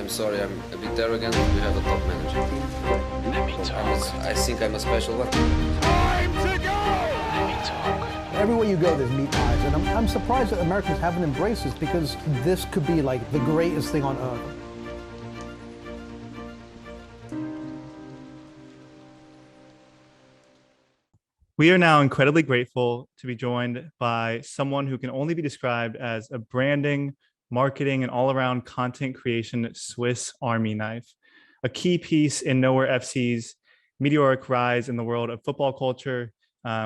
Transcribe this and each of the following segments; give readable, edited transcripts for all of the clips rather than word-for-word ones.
I'm sorry, I'm a bit arrogant. We have a top manager. Let me talk. I think I'm a special one. Time to go! Let me talk. Everywhere you go, there's meat pies, and I'm surprised that Americans haven't embraced this, because this could be like the greatest thing on earth. We are now incredibly grateful to be joined by someone who can only be described as a branding, marketing, and all-around content creation Swiss Army knife, a key piece in Nowhere FC's meteoric rise in the world of football culture,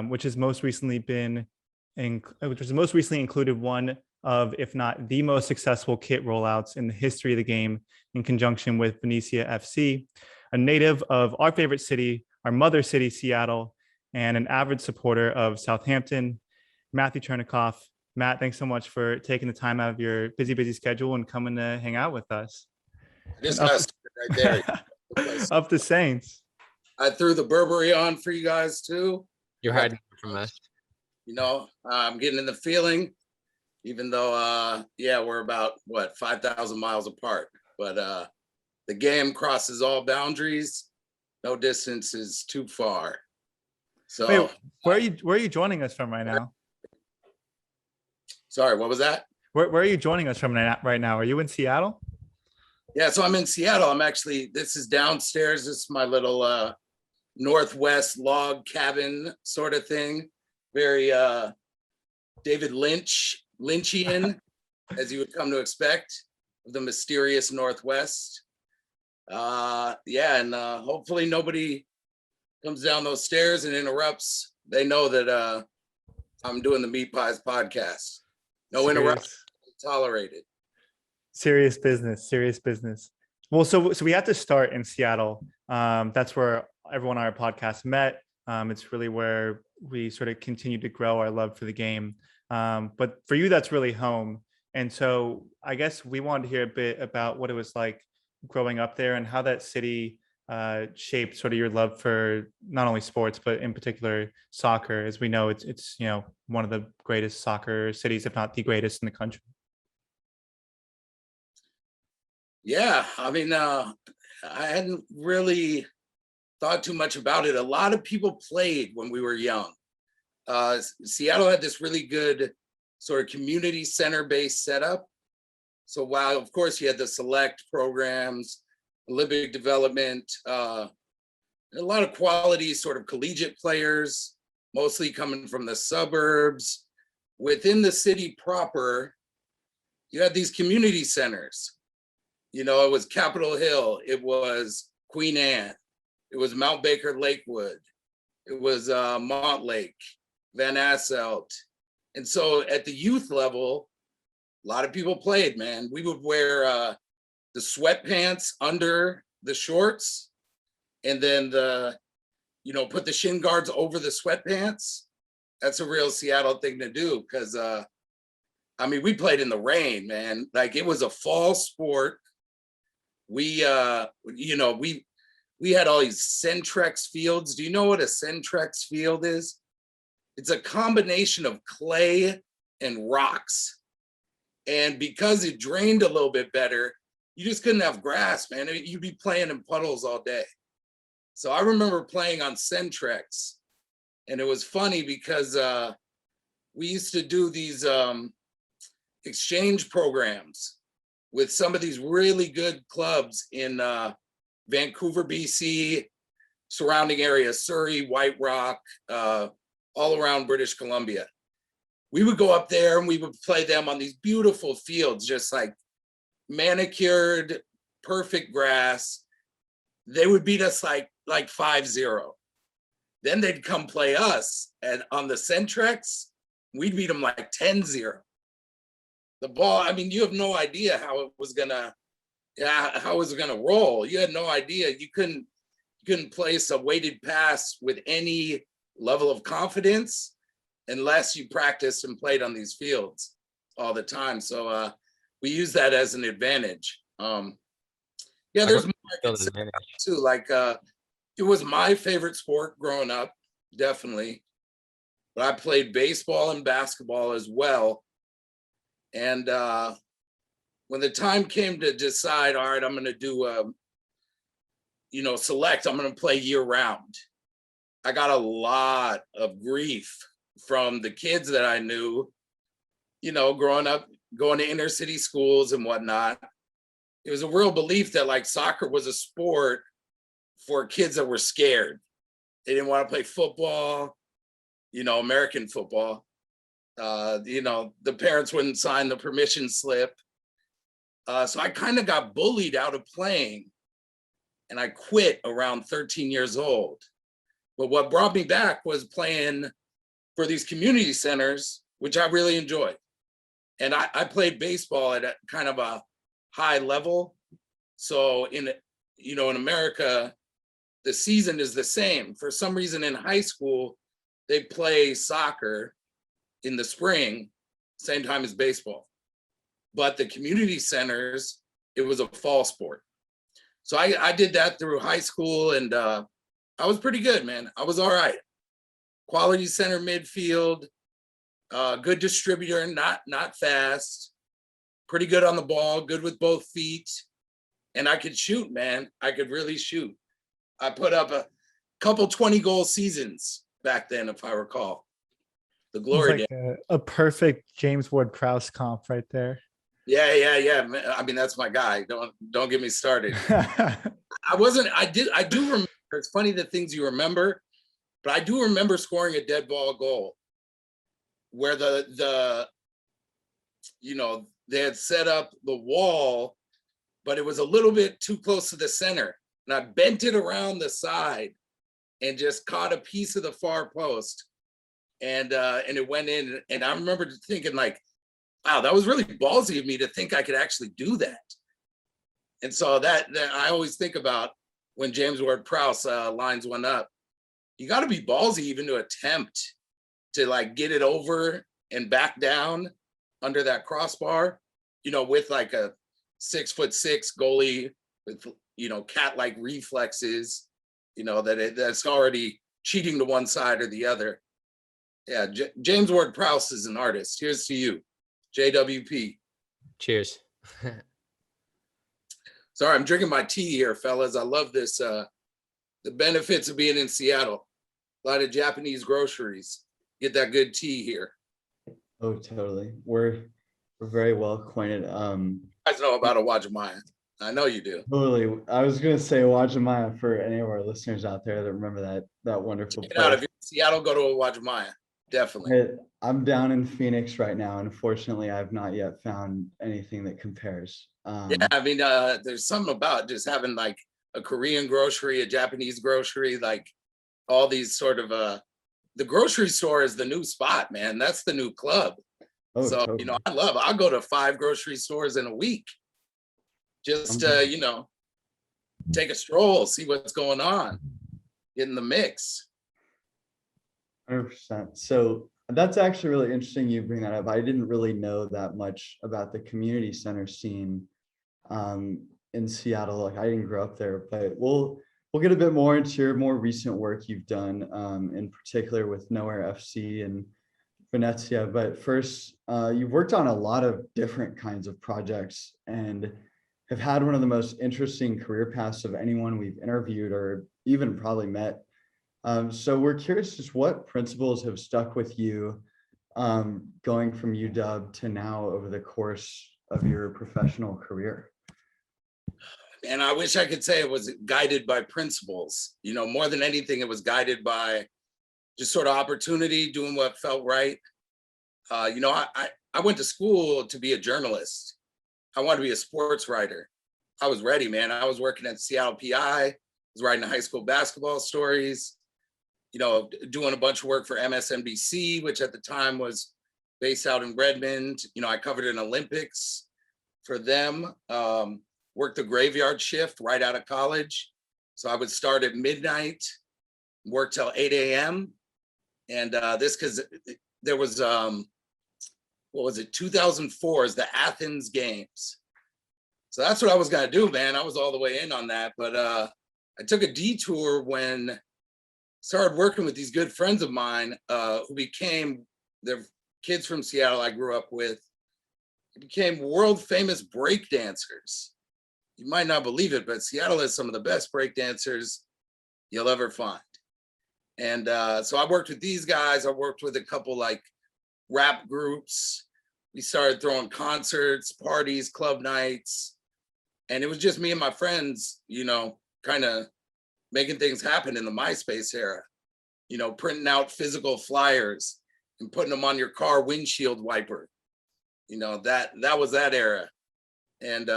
which has most recently included one of, if not the most successful kit rollouts in the history of the game, in conjunction with Venezia FC, a native of our favorite city, our mother city, Seattle, and an avid supporter of Southampton, Matthew Chernicoff. Matt, thanks so much for taking the time out of your busy schedule and coming to hang out with us. Just right there. Up the Saints. I threw the Burberry on for you guys too. You're hiding from us. You know, I'm getting in the feeling, even though, we're about, 5,000 miles apart. But the game crosses all boundaries. No distance is too far. So, wait, where are you joining us from right now? Sorry, what was that? Where are you joining us from right now? Are you in Seattle? Yeah, so I'm in Seattle. This is downstairs. This is my little Northwest log cabin sort of thing. Very David Lynchian, as you would come to expect, of the mysterious Northwest. Hopefully nobody comes down those stairs and interrupts. They know that I'm doing the Meat Pies podcast. No interruptions tolerated. Serious business. Well, so we had to start in Seattle. That's where everyone on our podcast met. It's really where we sort of continue to grow our love for the game. But for you, that's really home. And so I guess we wanted to hear a bit about what it was like growing up there and how that city shaped sort of your love for not only sports, but in particular soccer. As we know, it's one of the greatest soccer cities, if not the greatest in the country. Yeah, I hadn't really thought too much about it. A lot of people played when we were young. Seattle had this really good sort of community center-based setup. So while, of course, you had the select programs, Olympic development, a lot of quality sort of collegiate players, mostly coming from the suburbs. Within the city proper, you had these community centers. You know, it was Capitol Hill, it was Queen Anne, it was Mount Baker Lakewood, it was Montlake, Van Asselt. And so at the youth level, a lot of people played, man. We would wear the sweatpants under the shorts, and then put the shin guards over the sweatpants. That's a real Seattle thing to do, because we played in the rain, man. Like, it was a fall sport. We had all these Centrex fields. Do you know what a Centrex field is? It's a combination of clay and rocks. And because it drained a little bit better, you just couldn't have grass, man. You'd be playing in puddles all day. So I remember playing on Centrex, and it was funny because we used to do these exchange programs with some of these really good clubs in Vancouver, BC, surrounding areas, Surrey, White Rock, all around British Columbia. We would go up there and we would play them on these beautiful fields, just like manicured, perfect grass. They would beat us like 5-0. Then they'd come play us, and on the Centrex, we'd beat them like 10-0. The ball, you have no idea how it was gonna roll. You had no idea. You couldn't place a weighted pass with any level of confidence unless you practiced and played on these fields all the time. So we use that as an advantage. There's more too. Like, it was my favorite sport growing up, definitely. But I played baseball and basketball as well. And when the time came to decide, all right, I'm going to do, select, I'm going to play year round. I got a lot of grief from the kids that I knew, growing up, going to inner city schools and whatnot. It was a real belief that like soccer was a sport for kids that were scared. They didn't want to play football, American football. The parents wouldn't sign the permission slip. So I kind of got bullied out of playing, and I quit around 13 years old. But what brought me back was playing for these community centers, which I really enjoyed. And I played baseball at a kind of a high level. So in America, the season is the same. For some reason in high school, they play soccer in the spring, same time as baseball. But the community centers, it was a fall sport. So I did that through high school, and I was pretty good, man. I was all right. Quality center midfield, good distributor, not fast, pretty good on the ball, good with both feet. And I could shoot, man. I could really shoot. I put up a couple 20-goal seasons back then, if I recall. The glory days. Like a perfect James Ward-Prowse comp right there. Yeah. I mean, that's my guy. Don't get me started. I do remember. It's funny the things you remember, but I do remember scoring a dead ball goal where they had set up the wall, but it was a little bit too close to the center. And I bent it around the side and just caught a piece of the far post. And it went in. And I remember thinking like, wow, that was really ballsy of me to think I could actually do that. And so that I always think about when James Ward-Prowse lines one up. You got to be ballsy even to attempt to like get it over and back down under that crossbar, with like a 6'6" goalie with, cat-like reflexes, that's already cheating to one side or the other. Yeah, James Ward-Prowse is an artist. Here's to you, JWP. Cheers. Sorry, I'm drinking my tea here, fellas. I love this. The benefits of being in Seattle. A lot of Japanese groceries. Get that good tea here. Oh, totally. We're very well acquainted. You guys know about a Wajimaya. I know you do. Totally. I was going to say Wajimaya for any of our listeners out there that remember that wonderful Check it place. out. If you're in Seattle, go to a Wajimaya. Definitely. I'm down in Phoenix right now. Unfortunately, I've not yet found anything that compares. Yeah, I mean, there's something about just having like a Korean grocery, a Japanese grocery, like all these sort of the grocery store is the new spot, man. That's the new club. Oh, So, totally. I'll go to 5 grocery stores in a week. Just, take a stroll, see what's going on, get in the mix. 100%. So that's actually really interesting you bring that up. I didn't really know that much about the community center scene in Seattle. Like I didn't grow up there, but we'll get a bit more into your more recent work you've done, in particular with Nowhere FC and Venezia. But first, you've worked on a lot of different kinds of projects and have had one of the most interesting career paths of anyone we've interviewed or even probably met. So we're curious just what principles have stuck with you going from UW to now over the course of your professional career. And I wish I could say it was guided by principles. More than anything, it was guided by just sort of opportunity, doing what felt right. I went to school to be a journalist. I wanted to be a sports writer. I was ready, man. I was working at Seattle PI. I was writing high school basketball stories, doing a bunch of work for MSNBC, which at the time was based out in Redmond. I covered an Olympics for them. Worked the graveyard shift right out of college. So I would start at midnight, work till 8 a.m. And this because there was, 2004 is the Athens Games. So that's what I was gonna do, man. I was all the way in on that. But I took a detour when I started working with these good friends of mine who became the kids from Seattle I grew up with. became world famous break dancers. You might not believe it, but Seattle has some of the best break dancers you'll ever find. And so I worked with these guys. I worked with a couple like rap groups. We started throwing concerts, parties, club nights. And it was just me and my friends, you know, kind of making things happen in the MySpace era, you know, printing out physical flyers and putting them on your car windshield wiper. You know, that was that era. And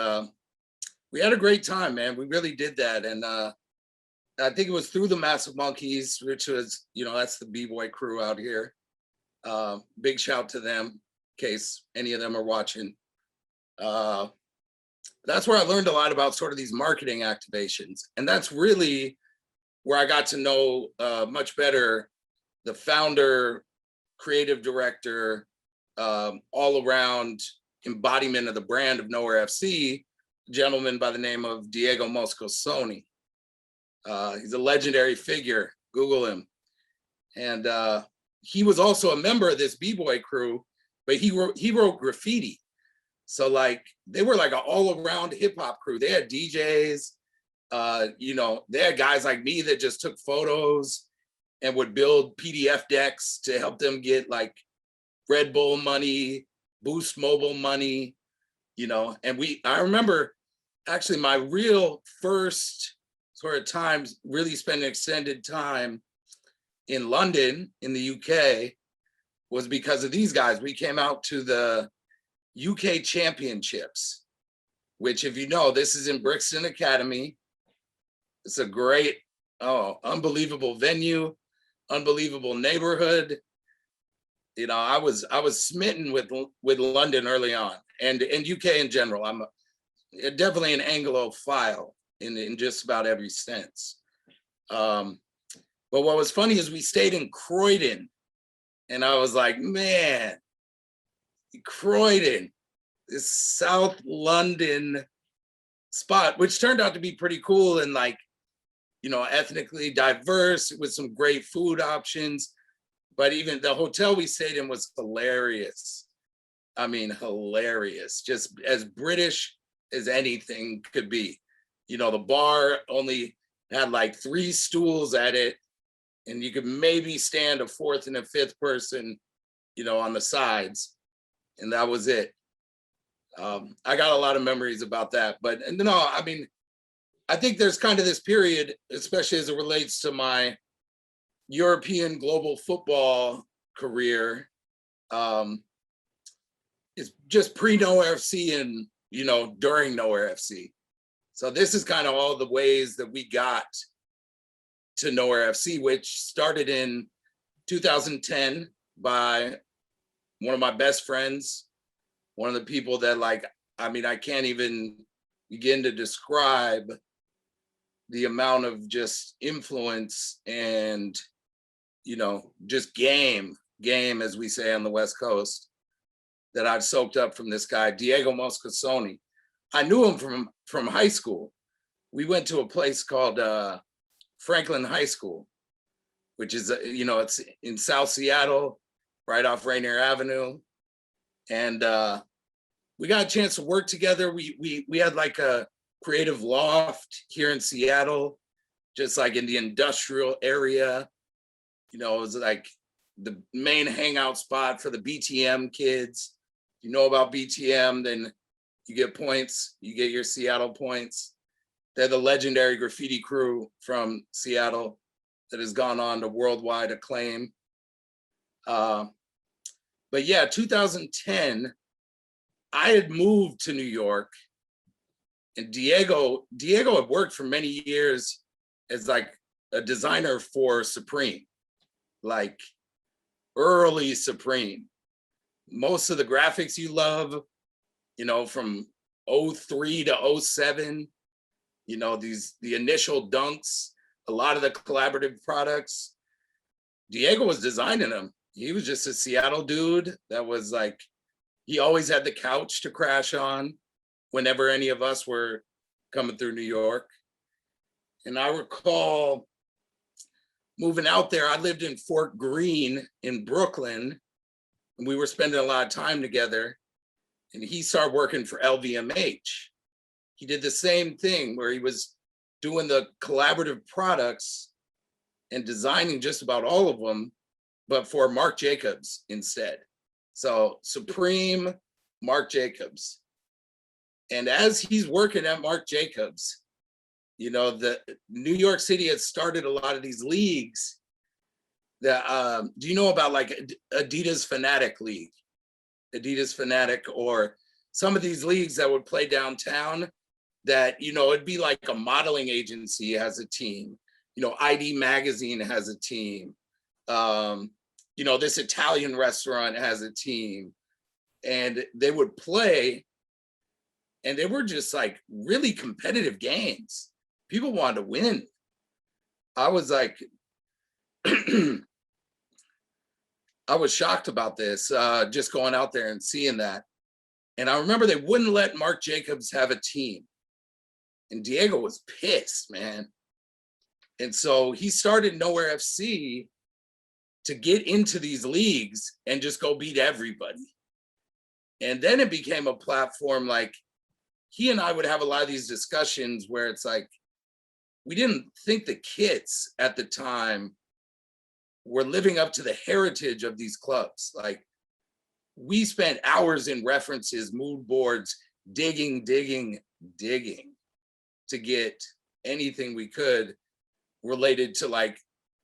we had a great time, man. We really did that. And I think it was through the Massive Monkeys, which was, you know, that's the B-boy crew out here. Big shout to them, in case any of them are watching. That's where I learned a lot about sort of these marketing activations. And that's really where I got to know much better the founder, creative director, all around embodiment of the brand of Nowhere FC, a gentleman by the name of Diego Moscosoni. He's a legendary figure, Google him. And he was also a member of this B-boy crew, but he wrote graffiti. So like, they were like an all around hip hop crew. They had DJs, you know, they had guys like me that just took photos and would build PDF decks to help them get like Red Bull money, Boost Mobile money, you know. And I remember actually my real first sort of times really spending extended time in London in the UK was because of these guys. We came out to the UK Championships, which, if you know, this is in Brixton Academy. It's a great, unbelievable venue, unbelievable neighborhood. You know, I was smitten with London early on, and UK in general. I'm definitely an Anglophile in just about every sense. But what was funny is we stayed in Croydon, and I was like, man, Croydon, this South London spot, which turned out to be pretty cool and like, you know, ethnically diverse with some great food options. But even the hotel we stayed in was hilarious. I mean, hilarious, just as British as anything could be. You know, the bar only had like 3 stools at it, and you could maybe stand a 4th and a 5th person, you know, on the sides. And that was it. I got a lot of memories about that. But no, I mean, I think there's kind of this period, especially as it relates to my European global football career. It's just pre-Nowhere FC and, you know, during Nowhere FC. So this is kind of all the ways that we got to Nowhere FC, which started in 2010 by one of my best friends, one of the people that, like, I mean, I can't even begin to describe the amount of just influence and, you know, just game, as we say on the West Coast, that I've soaked up from this guy, Diego Moscosoni. I knew him from high school. We went to a place called Franklin High School, which is, you know, it's in South Seattle, right off Rainier Avenue. And we got a chance to work together. We had like a creative loft here in Seattle, just like in the industrial area. You know, it was like the main hangout spot for the BTM kids. If you know about BTM, then you get points. You get your Seattle points. They're the legendary graffiti crew from Seattle that has gone on to worldwide acclaim. But yeah, 2010, I had moved to New York, and Diego had worked for many years as like a designer for Supreme, like early Supreme. Most of the graphics you love, you know, from 03 to 07, you know, the initial dunks, a lot of the collaborative products, Diego was designing them. He was just a Seattle dude that was like, he always had the couch to crash on whenever any of us were coming through New York. And I recall moving out there. I lived in Fort Greene in Brooklyn, and we were spending a lot of time together. and he started working for LVMH. He did the same thing where he was doing the collaborative products and designing just about all of them, but for Marc Jacobs instead. So Supreme, Marc Jacobs. And as he's working at Marc Jacobs, you know, the New York City had started a lot of these leagues that, do you know about like Adidas Fanatic League? Adidas Fanatic, or some of these leagues that would play downtown that, you know, it'd be like a modeling agency has a team, you know, ID Magazine has a team, you know, this Italian restaurant has a team, and they would play, and they were just like really competitive games. People wanted to win. I was like, I was shocked about this, just going out there and seeing that. And I remember they wouldn't let Marc Jacobs have a team. And Diego was pissed, man. And so he started Nowhere FC to get into these leagues and just go beat everybody. And then it became a platform, like he and I would have a lot of these discussions where it's like, we didn't think the kids at the time were living up to the heritage of these clubs. Like, we spent hours in references, mood boards, digging to get anything we could related to like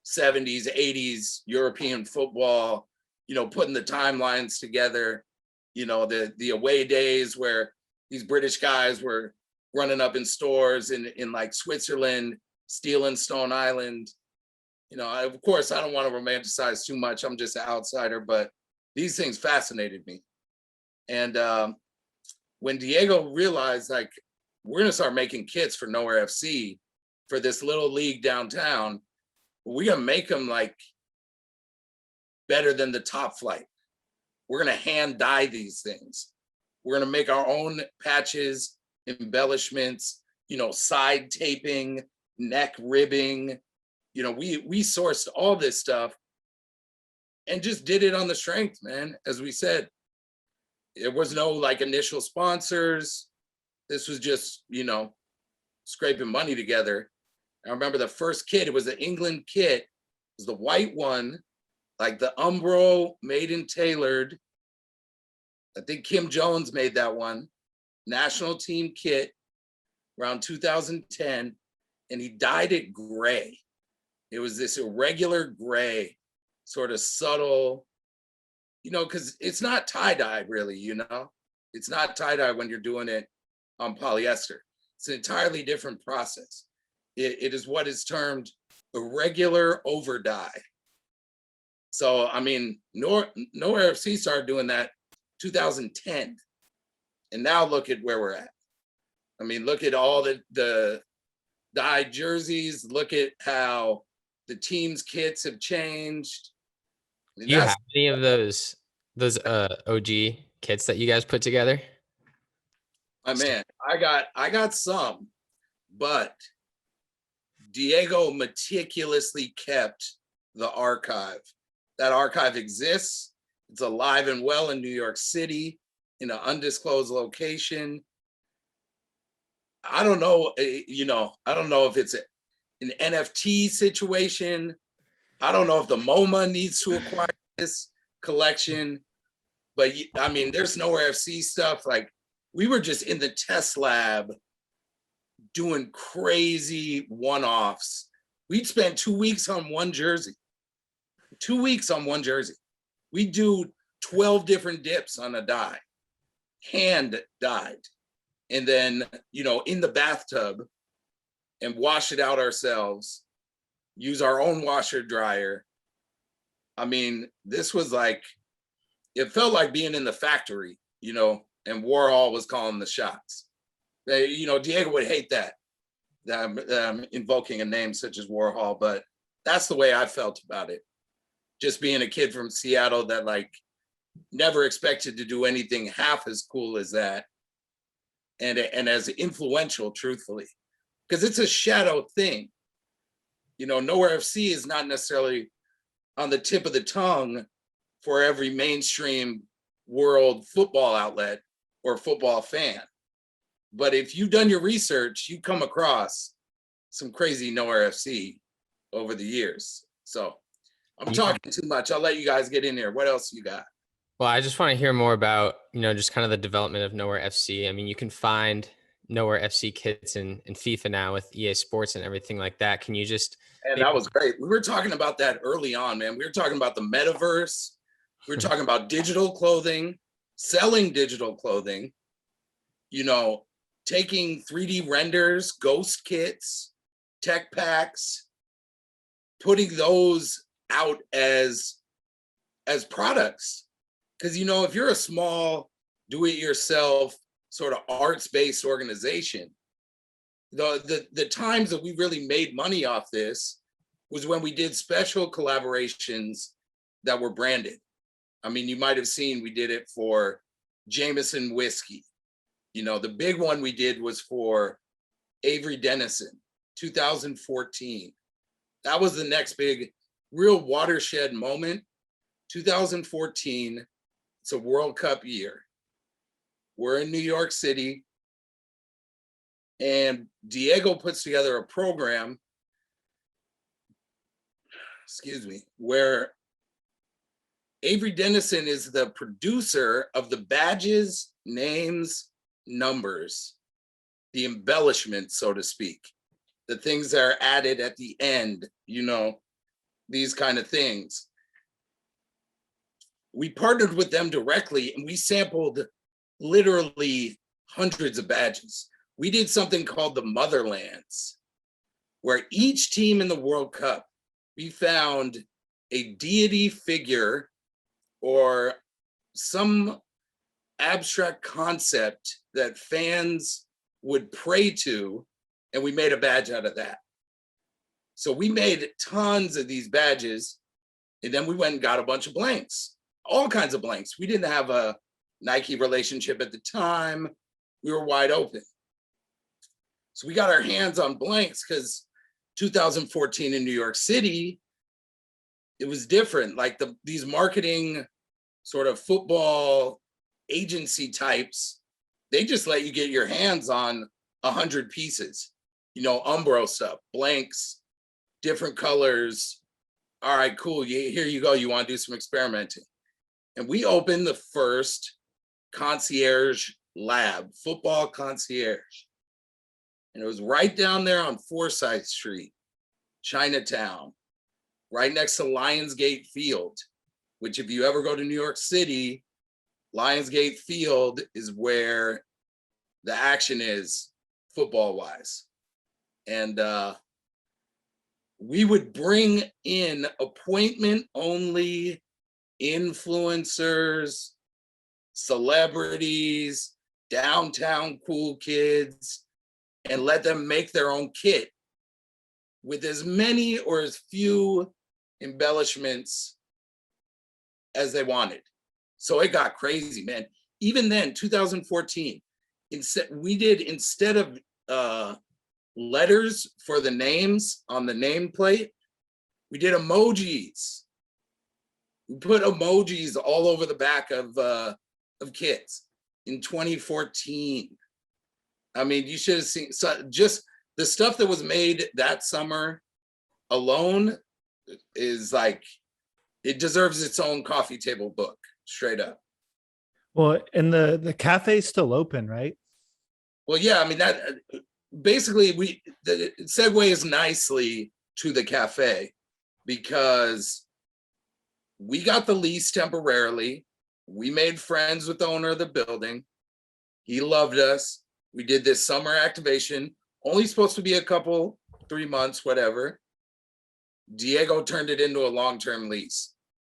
70s, 80s European football, you know, putting the timelines together, you know, the away days where these British guys were running up in stores in like Switzerland, stealing Stone Island. You know, of course, I don't want to romanticize too much. I'm just an outsider, but these things fascinated me. And when Diego realized, like, we're gonna start making kits for Nowhere FC for this little league downtown, we're gonna make them like better than the top flight. We're gonna hand dye these things. We're gonna make our own patches, embellishments, you know, side taping, neck ribbing. You know, we sourced all this stuff and just did it on the strength, man. As we said, there was no like initial sponsors. This was just, you know, scraping money together. I remember the first kit, it was an England kit. It was the white one, like the Umbro made and tailored. I think Kim Jones made that one. National team kit around 2010, and he dyed it gray. It was this irregular gray, sort of subtle, you know, because it's not tie-dye really, you know? It's not tie-dye when you're doing it on polyester. It's an entirely different process. It is what is termed irregular over dye. So, I mean, Nowhere FC started doing that 2010. And now look at where we're at. I mean, look at all the dyed jerseys. Look at how the team's kits have changed. I mean, Do you have any of those OG kits that you guys put together? My man, I got some, but Diego meticulously kept the archive. That archive exists. It's alive and well in New York City in an undisclosed location. I don't know, you know, I don't know if it's an NFT situation. I don't know if the MoMA needs to acquire this collection, but I mean, there's Nowhere FC stuff. Like, we were just in the test lab doing crazy one-offs. We'd spend 2 weeks on one jersey. 2 weeks on one jersey. We'd do 12 different dips on a dye, hand dyed. And then, you know, in the bathtub and wash it out ourselves, use our own washer dryer. I mean, this was like, it felt like being in the factory, you know, and Warhol was calling the shots. You know, Diego would hate that I'm invoking a name such as Warhol, but that's the way I felt about it. Just being a kid from Seattle that like never expected to do anything half as cool as that. And as influential, truthfully, because it's a shadow thing. You know, Nowhere FC is not necessarily on the tip of the tongue for every mainstream world football outlet, or football fan. But if you've done your research, you come across some crazy Nowhere FC over the years. So I'm talking too much. I'll let you guys get in there. What else you got? Well, I just want to hear more about, just kind of the development of Nowhere FC. I mean, you can find Nowhere FC kits in FIFA now with EA Sports and everything like that. Can you just... And that was great. We were talking about that early on, man. We were talking about the metaverse. We were talking about digital clothing, selling digital clothing, taking 3D renders, ghost kits, tech packs, putting those out as products. Because, if you're a small do-it-yourself sort of arts-based organization, the times that we really made money off this was when we did special collaborations that were branded. I mean, you might have seen we did it for Jameson whiskey. The big one we did was for Avery Dennison, 2014. That was the next big real watershed moment. 2014, it's a World Cup year. We're in New York City, and Diego puts together a program, where Avery Dennison is the producer of the badges, names, numbers, the embellishments, so to speak, the things that are added at the end, these kind of things. We partnered with them directly, and we sampled literally hundreds of badges. We did something called the Motherlands, where each team in the World Cup, we found a deity figure or some abstract concept that fans would pray to, and we made a badge out of that. So we made tons of these badges, and then we went and got a bunch of blanks, all kinds of blanks. We didn't have a Nike relationship at the time. We were wide open. So we got our hands on blanks because 2014 in New York City, it was different. Like these marketing sort of football agency types, they just let you get your hands on 100 pieces, Umbro stuff, blanks, different colors. All right, cool. Here you go. You want to do some experimenting. And we opened the first concierge lab, football concierge. And it was right down there on Forsyth Street, Chinatown, right next to Lionsgate Field, which if you ever go to New York City, Lionsgate Field is where the action is football-wise. And we would bring in appointment-only influencers, celebrities, downtown cool kids, and let them make their own kit with as many or as few embellishments as they wanted. So it got crazy, man. Even then, 2014, instead of letters for the names on the nameplate, we did emojis. We put emojis all over the back of kits in 2014. I mean, you should have seen just the stuff that was made that summer alone is like, it deserves its own coffee table book, straight up. Well, and the cafe's still open, right? Well, yeah, I mean, that basically it segues nicely to the cafe because we got the lease temporarily. We made friends with the owner of the building. He loved us. We did this summer activation, only supposed to be a couple, 3 months, whatever. Diego turned it into a long-term lease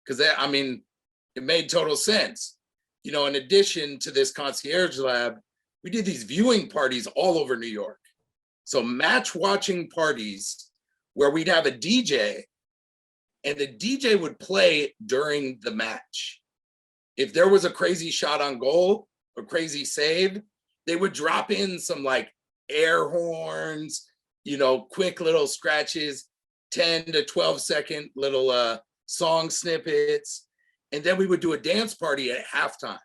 because it made total sense. In addition to this concierge lab, we did these viewing parties all over New York. So match watching parties where we'd have a DJ and the DJ would play during the match. If there was a crazy shot on goal, a crazy save, they would drop in some like air horns, quick little scratches, 10 to 12 second little song snippets. And then we would do a dance party at halftime.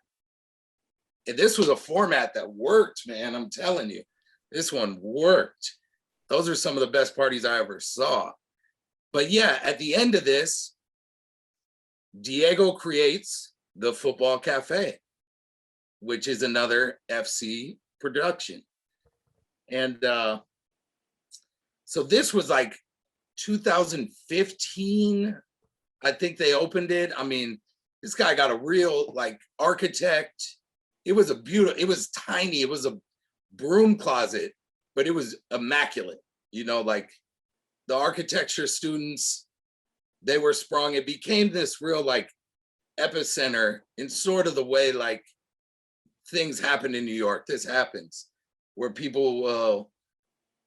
this was a format that worked, man. I'm telling you, this one worked. Those are some of the best parties I ever saw. But yeah, at the end of this, Diego creates the Football Cafe, which is another FC production. And so this was like 2015, I think they opened it. I mean, this guy got a real like architect. It was it was tiny. It was a broom closet, but it was immaculate. You know, like the architecture students, they were sprung. It became this real like epicenter in sort of the way like things happen in New York. This happens where people will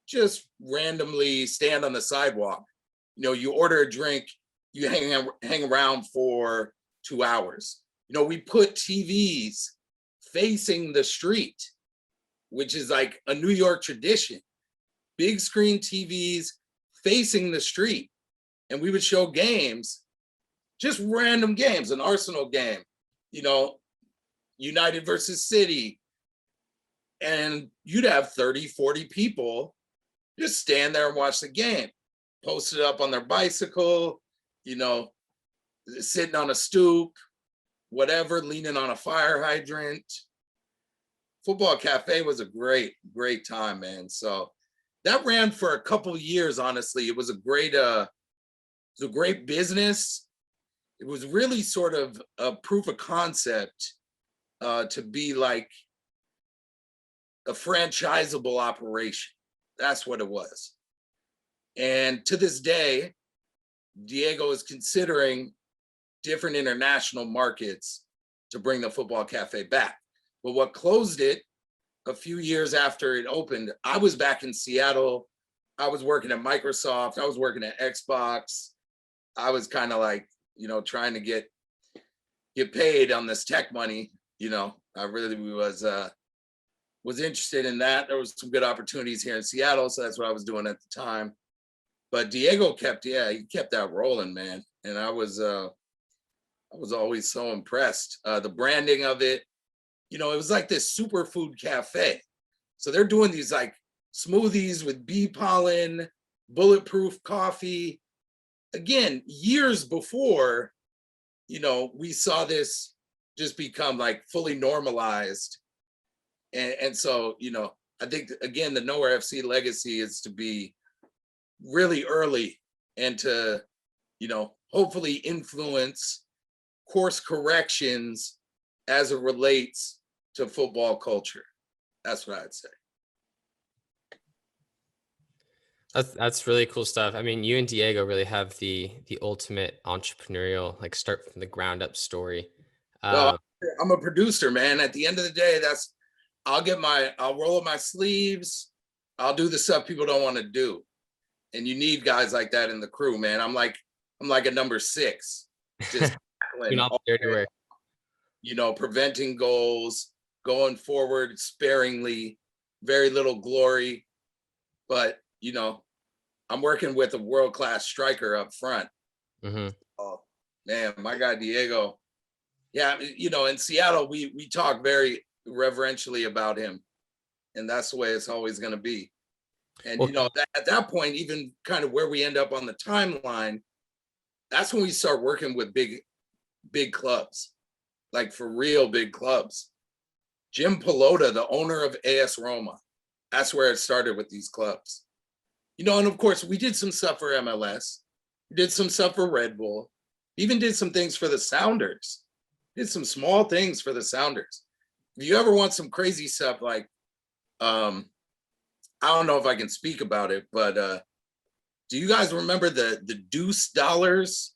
just randomly stand on the sidewalk. You know, you order a drink, you hang around for 2 hours. You know, we put TVs facing the street, which is like a New York tradition. Big screen TVs facing the street. And we would show games, just random games, an Arsenal game, you know, United versus City. And you'd have 30, 40 people just stand there and watch the game, posted up on their bicycle, you know, sitting on a stoop, whatever, leaning on a fire hydrant. Football Cafe was a great, great time, man. So that ran for a couple of years, honestly. It was a great business. It was really sort of a proof of concept to be like a franchisable operation. That's what it was. And to this day, Diego is considering different international markets to bring the Football Cafe back. But what closed it a few years after it opened, I was back in Seattle. I was working at Microsoft. I was working at Xbox. I was kind of like, you know, trying to get paid on this tech money. You know, I really was interested in that. There was some good opportunities here in Seattle, so that's what I was doing at the time. But Diego kept that rolling, man. And I was always so impressed. The branding of it, you know, it was like this superfood cafe. So they're doing these like smoothies with bee pollen, bulletproof coffee. Again, years before, you know, we saw this just become like fully normalized. And so, you know, I think, again, the Nowhere FC legacy is to be really early and to, you know, hopefully influence course corrections as it relates to football culture. That's what I'd say. That's really cool stuff. I mean, you and Diego really have the ultimate entrepreneurial, like start from the ground up story. Well, I'm a producer, man. At the end of the day, I'll roll up my sleeves. I'll do the stuff people don't want to do. And you need guys like that in the crew, man. I'm like a number 6, just dirty, you know, preventing goals, going forward sparingly, very little glory. But, you know, I'm working with a world-class striker up front. Mm-hmm. Oh, man, my guy Diego. Yeah, you know, in Seattle, we talk very reverentially about him. And that's the way it's always going to be. And, you know, at that point, even kind of where we end up on the timeline, that's when we start working with big clubs, like for real big clubs. Jim Pelota, the owner of AS Roma, that's where it started with these clubs. You know, and of course, we did some stuff for MLS. We did some stuff for Red Bull. Even did some things for the Sounders. Did some small things for the Sounders. If you ever want some crazy stuff, like, I don't know if I can speak about it, but do you guys remember the Deuce dollars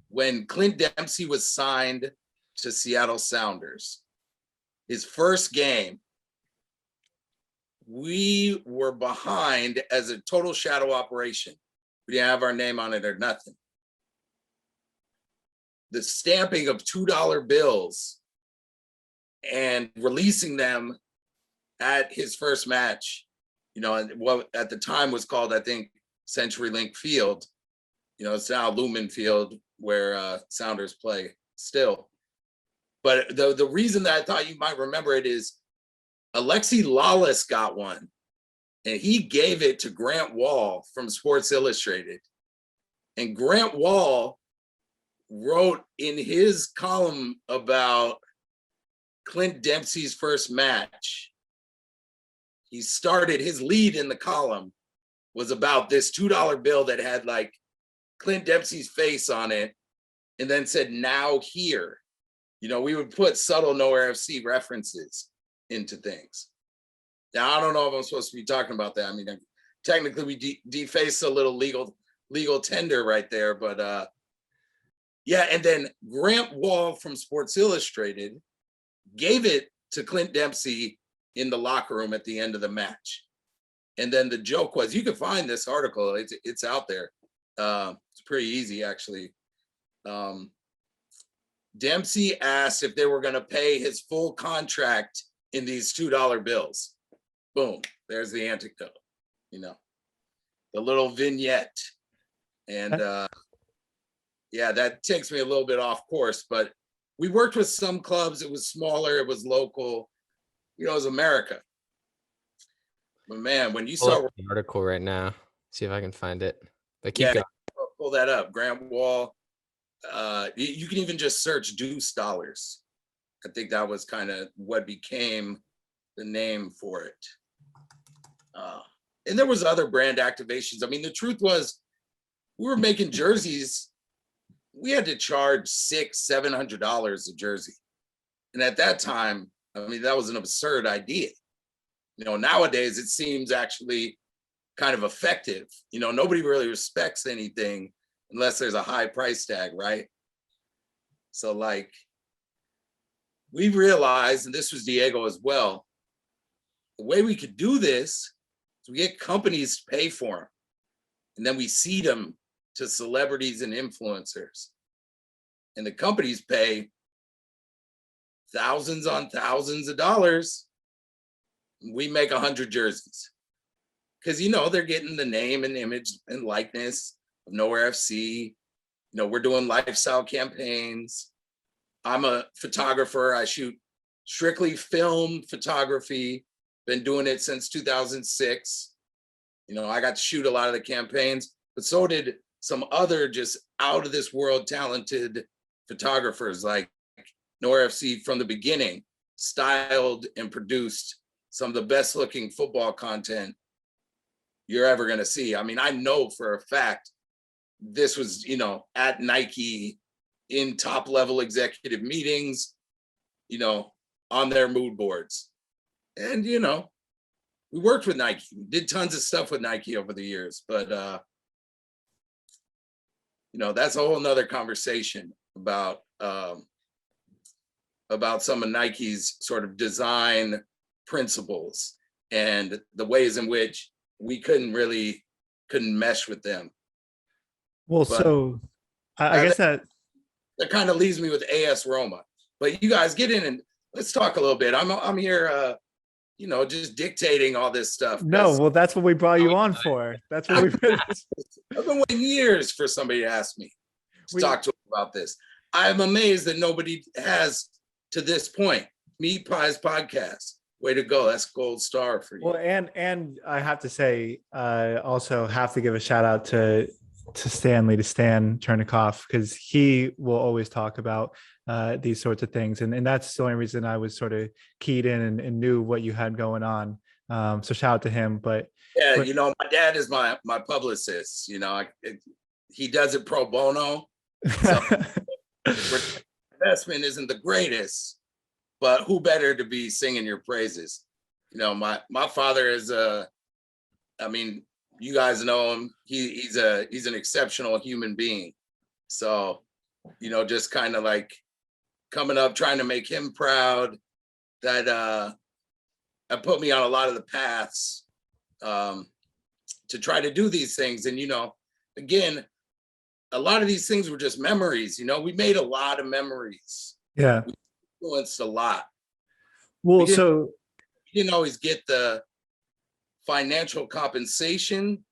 when Clint Dempsey was signed to Seattle Sounders? His first game, we were behind as a total shadow operation. We didn't have our name on it or nothing. The stamping of $2 bills and releasing them at his first match, you know, what at the time was called, I think, CenturyLink Field. You know, it's now Lumen Field where Sounders play still. But the reason that I thought you might remember it is Alexi Lawless got one, and he gave it to Grant Wall from Sports Illustrated. And Grant Wall wrote in his column about Clint Dempsey's first match. He started, his lead in the column was about this $2 bill that had like Clint Dempsey's face on it and then said, "Now here." You know, we would put subtle Nowhere FC references into things. Now, I don't know if I'm supposed to be talking about that. I mean, technically we defaced a little legal tender right there, but yeah. And then Grant Wall from Sports Illustrated gave it to Clint Dempsey in the locker room at the end of the match. And then the joke was, you can find this article, it's out there. It's pretty easy, actually. Dempsey asked if they were going to pay his full contract in these $2 bills. Boom, there's the anecdote, you know, the little vignette. And yeah, that takes me a little bit off course, but we worked with some clubs. It was smaller, it was local, you know, it was America. But man, when you saw the article right now, see if I can find it. But keep yeah, going. pull that up. Grant Wall. You can even just search Deuce Dollars. I think that was kind of what became the name for it. And there was other brand activations. I mean, the truth was, we were making jerseys. We had to charge $600-700 a jersey, and at that time, I mean, that was an absurd idea. You know, nowadays it seems actually kind of effective. You know, nobody really respects anything unless there's a high price tag, right? So like, we realized, and this was Diego as well, the way we could do this is we get companies to pay for them, and then we seed them to celebrities and influencers. And the companies pay thousands on thousands of dollars. We make 100 jerseys. Because, you know, they're getting the name and image and likeness of Nowhere FC. You know, we're doing lifestyle campaigns. I'm a photographer. I shoot strictly film photography. Been doing it since 2006. You know, I got to shoot a lot of the campaigns, but so did some other just out of this world talented photographers like Nowhere FC from the beginning, styled and produced some of the best looking football content you're ever going to see. I mean, I know for a fact this was, you know, at Nike in top level executive meetings, you know, on their mood boards. And, you know, we worked with Nike, we did tons of stuff with Nike over the years, but, you know, that's a whole nother conversation about some of Nike's sort of design principles and the ways in which we couldn't mesh with them. Well, But so I guess that kind of leaves me with AS Roma. But you guys get in and let's talk a little bit. I'm here, you know, just dictating all this stuff. no, well, that's what we brought you on for. That's what we I've been waiting years for somebody to ask me to talk to them about this. I'm amazed that nobody has to this point. Meat Pies Podcast. Way to go. That's gold star for you. Well, and I have to say, also have to give a shout out to Stan Chernicoff, because he will always talk about these sorts of things. And that's the only reason I was sort of keyed in and knew what you had going on. So shout out to him. But you know, my dad is my publicist. You know, he does it pro bono. So investment isn't the greatest, but who better to be singing your praises? You know, my father is I mean, you guys know him. He's an exceptional human being. So, you know, just kind of like coming up, trying to make him proud. That put me on a lot of the paths to try to do these things. And, you know, again, a lot of these things were just memories. You know, we made a lot of memories. yeah. We influenced a lot. Well, We so didn't always get the financial compensation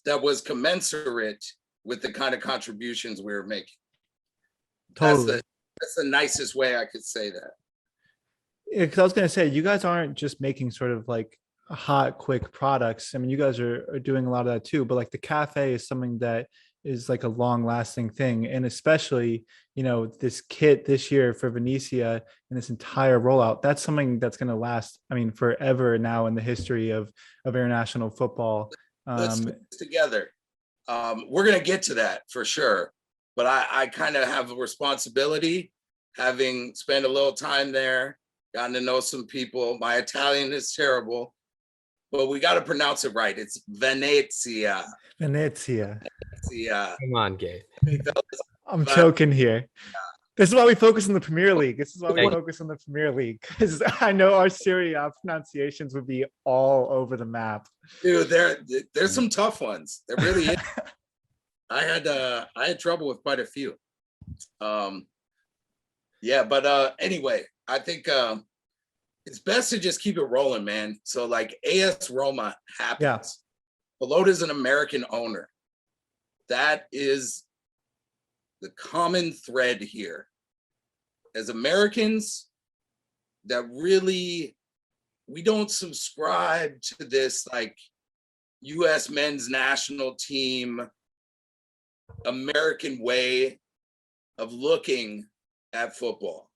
that was commensurate with the kind of contributions we were making. totally. That's the nicest way I could say that. Because I was going to say, you guys aren't just making sort of like hot, quick products. I mean, you guys are doing a lot of that too, but like the cafe is something that is like a long lasting thing. And especially, this kit this year for Venezia and this entire rollout, that's something that's going to last, I mean, forever now in the history of international football. Let's put this together. We're going to get to that for sure. But I kind of have a responsibility, having spent a little time there, gotten to know some people. My Italian is terrible, but we got to pronounce it right. It's Venezia. Venezia. Come on, Gabe. I'm choking here. This is why we focus on the Premier League. This is why we focus on the Premier League, because I know our Serie A pronunciations would be all over the map. Dude, there's some tough ones. There really is. I had trouble with quite a few. Anyway, I think it's best to just keep it rolling, man. So like AS Roma happens. Yeah. Pelota's an American owner. That is the common thread here. As Americans, that really, we don't subscribe to this like US men's national team American way of looking at football.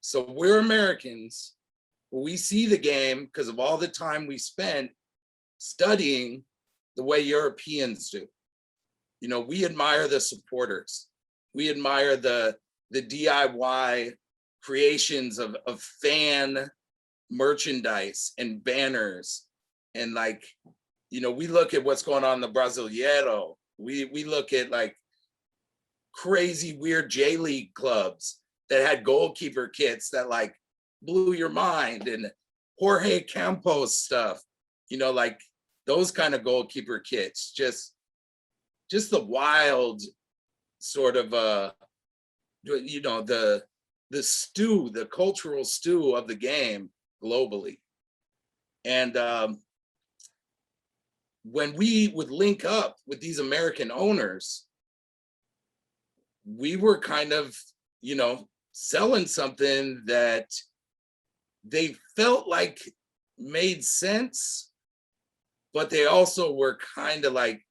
So we're Americans, we see the game because of all the time we spent studying the way Europeans do. We admire the supporters. We admire the DIY creations of fan merchandise and banners. And we look at what's going on in the Brasileiro. We look at like crazy weird J League clubs that had goalkeeper kits that like blew your mind, and Jorge Campos stuff, like those kind of goalkeeper kits, just the wild sort of the stew, the cultural stew of the game globally. And when we would link up with these American owners, we were kind of, selling something that they felt like made sense, but they also were kind of like,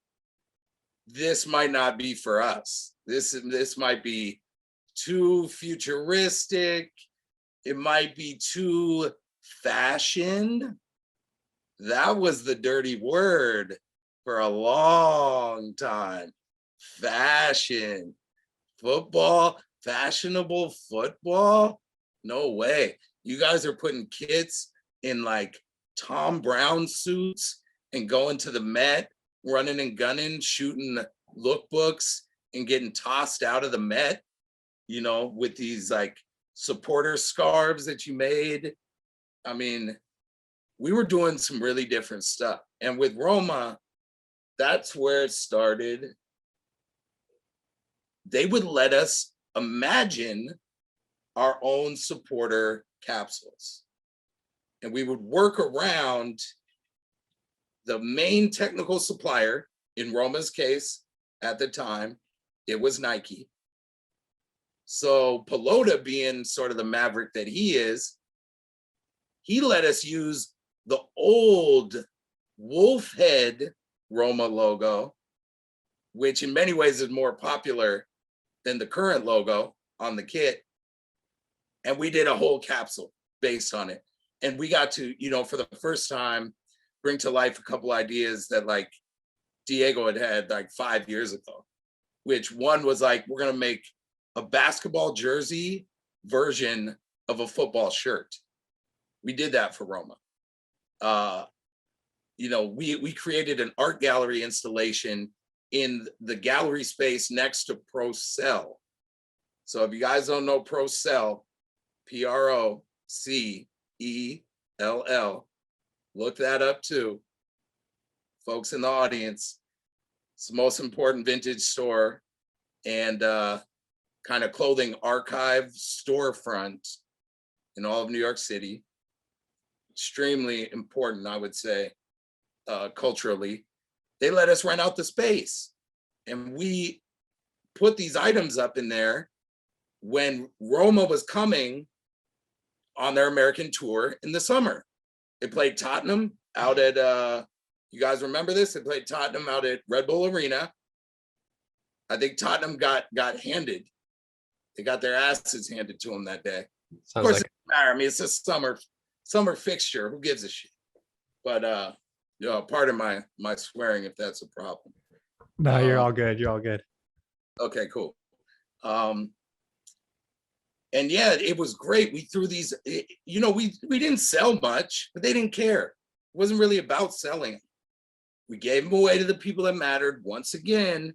this might not be for us. This might be too futuristic. It might be too fashioned. That was the dirty word for a long time. Fashion. Football, fashionable football? No way. You guys are putting kids in like Tom Brown suits and going to the Met, running and gunning, shooting lookbooks and getting tossed out of the Met, with these like supporter scarves that you made. I mean, we were doing some really different stuff. And with Roma, that's where it started. They would let us imagine our own supporter capsules. And we would work around the main technical supplier. In Roma's case, at the time, it was Nike. So Pelota, being sort of the maverick that he is, he let us use the old wolf head Roma logo, which in many ways is more popular than the current logo on the kit. And we did a whole capsule based on it. And we got to, for the first time, bring to life a couple ideas that like Diego had like 5 years ago, which one was like, we're going to make a basketball jersey version of a football shirt. We did that for Roma. We created an art gallery installation in the gallery space next to Procell. So if you guys don't know Procell, Procell, look that up too. Folks in the audience, it's the most important vintage store and kind of clothing archive storefront in all of New York City. Extremely important, I would say, culturally. They let us rent out the space and we put these items up in there when Roma was coming on their American tour in the summer. They played Tottenham out at, you guys remember this? They played Tottenham out at Red Bull Arena. I think Tottenham got handed. They got their asses handed to them that day. Sounds Of course, like it doesn't matter. I mean, it's a summer fixture. Who gives a shit? But you know, pardon my swearing if that's a problem. No, you're all good. You're all good. Okay, cool. And yeah, it was great. We threw these, you know, we didn't sell much, but they didn't care. It wasn't really about selling. We gave them away to the people that mattered once again.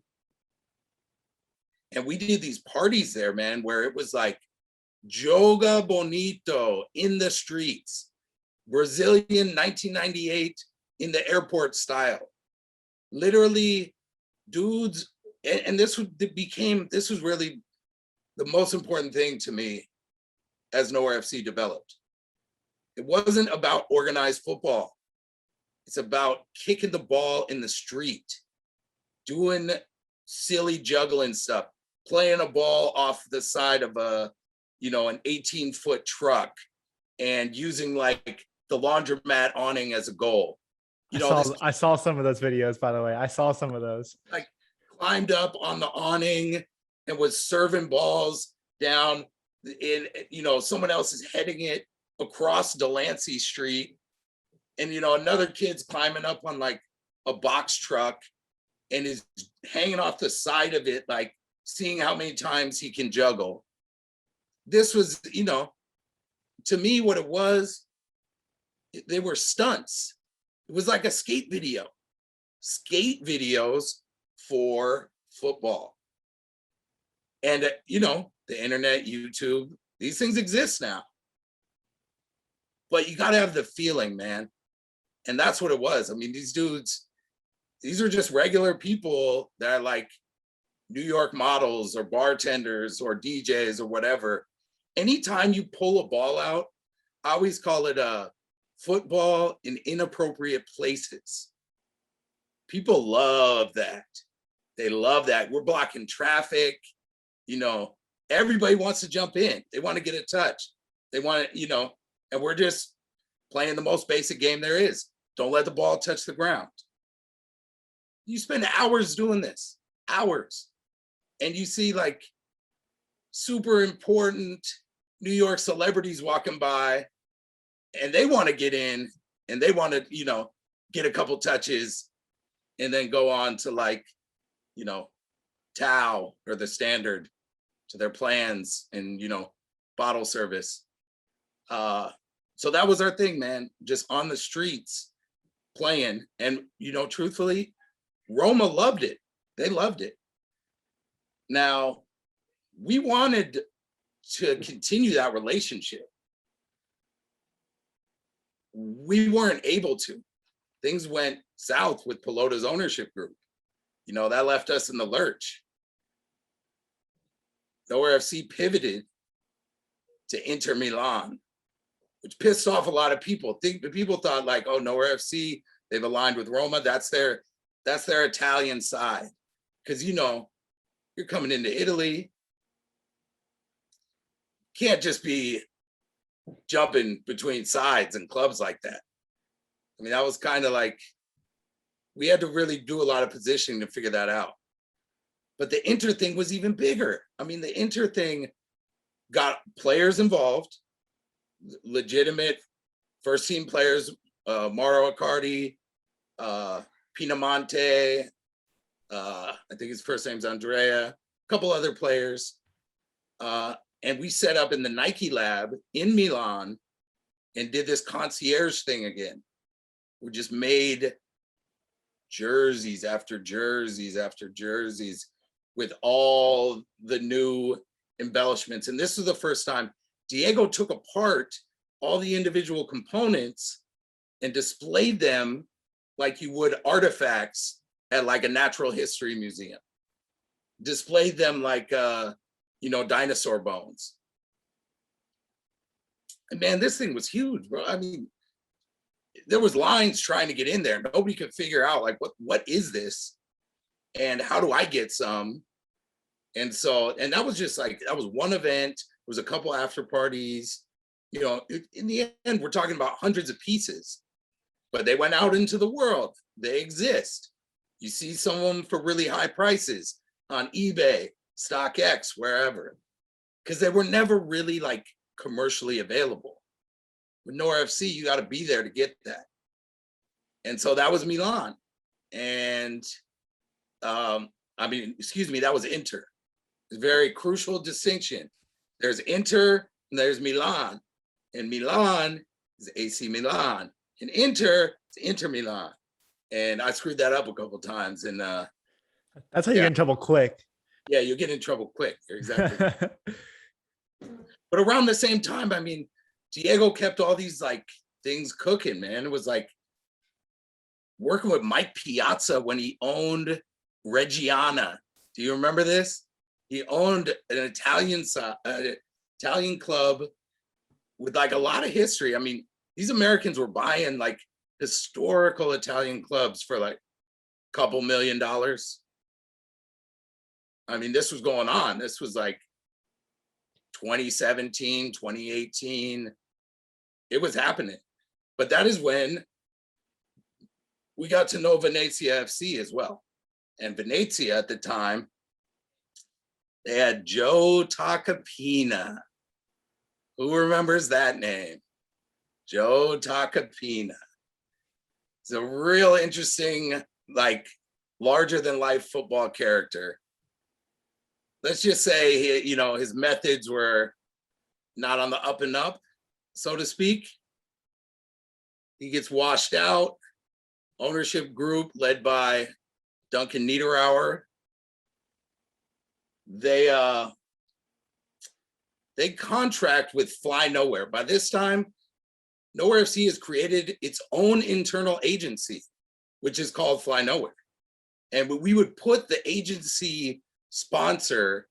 And we did these parties there, man, where it was like Joga Bonito in the streets, Brazilian 1998 in the airport style. Literally, dudes, and this was really the most important thing to me as Nowhere FC developed. It wasn't about organized football. It's about kicking the ball in the street, doing silly juggling stuff, playing a ball off the side of an 18-foot truck and using like the laundromat awning as a goal. I saw some of those videos, by the way. I saw some of those. Like climbed up on the awning and was serving balls down in, someone else is heading it across Delancey Street. And, another kid's climbing up on like a box truck and is hanging off the side of it, like seeing how many times he can juggle. This was, to me, what it was, they were stunts. It was like a skate video. Skate videos for football. And, the internet, YouTube, these things exist now. But you got to have the feeling, man. And that's what it was. I mean, these dudes, these are just regular people that are like New York models or bartenders or DJs or whatever. Anytime you pull a ball out, I always call it a football in inappropriate places. People love that. They love that. We're blocking traffic. Everybody wants to jump in. They want to get a touch. They want to, and we're just playing the most basic game there is. Don't let the ball touch the ground. You spend hours doing this, hours. And you see like super important New York celebrities walking by and they want to get in and they want to, get a couple touches and then go on to like, Tao or the Standard to their plans and, bottle service. So that was our thing, man, just on the streets playing. And, truthfully, Roma loved it. They loved it. Now, we wanted to continue that relationship. We weren't able to. Things went south with Pelota's ownership group. That left us in the lurch. Nowhere FC pivoted to Inter Milan, which pissed off a lot of people. People thought like, oh, Nowhere FC, they've aligned with Roma. That's their Italian side. Because, you're coming into Italy. Can't just be jumping between sides and clubs like that. I mean, that was kind of like, we had to really do a lot of positioning to figure that out. But the Inter thing was even bigger. I mean, the Inter thing got players involved, legitimate first team players, Mauro Icardi, Pinamonte, I think his first name's Andrea, a couple other players. And we set up in the Nike lab in Milan and did this concierge thing again. We just made jerseys after jerseys after jerseys with all the new embellishments. And this was the first time Diego took apart all the individual components and displayed them like you would artifacts at like a natural history museum. Displayed them like, dinosaur bones. And man, this thing was huge, bro. I mean, there was lines trying to get in there. Nobody could figure out like, what is this? And how do I get some? And so, and that was just like, that was one event. There was a couple after parties. You know, in the end, we're talking about hundreds of pieces, but they went out into the world. They exist. You see some of them for really high prices on eBay, StockX, wherever, because they were never really like commercially available. With Nowhere FC, you got to be there to get that. And so that was Milan. And that was Inter. It's a very crucial distinction. There's Inter and there's Milan. And Milan is AC Milan. And Inter is Inter Milan. And I screwed that up a couple of times. And that's how you get in trouble quick. Yeah, you get in trouble quick. You're exactly right. But around the same time, I mean, Diego kept all these like things cooking, man. It was like working with Mike Piazza when he owned Reggiana. Do you remember this? He owned an Italian club with like a lot of history. I mean, these Americans were buying like historical Italian clubs for like a couple $1 million. I mean, this was going on. This was like 2017, 2018. It was happening. But that is when we got to know Venezia FC as well. And Venezia at the time, they had Joe Tacopina. Who remembers that name? Joe Tacopina. It's a real interesting, like, larger than life football character. Let's just say, you know, his methods were not on the up and up, so to speak. He gets washed out. Ownership group led by Duncan Niederauer. They contract with Fly Nowhere. By this time, Nowhere FC has created its own internal agency, which is called Fly Nowhere. And we would put the agency sponsor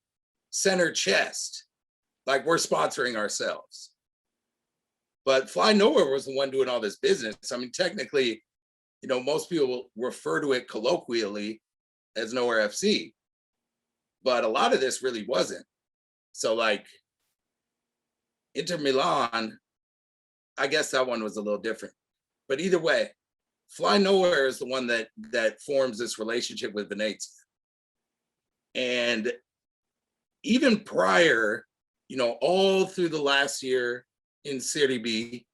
center chest, like we're sponsoring ourselves. But Fly Nowhere was the one doing all this business. I mean, technically, you know, most people refer to it colloquially as Nowhere FC, but a lot of this really wasn't. So like Inter Milan, I guess that one was a little different. But either way, Fly Nowhere is the one that forms this relationship with Venezia. And even prior, you know, all through the last year in Serie B,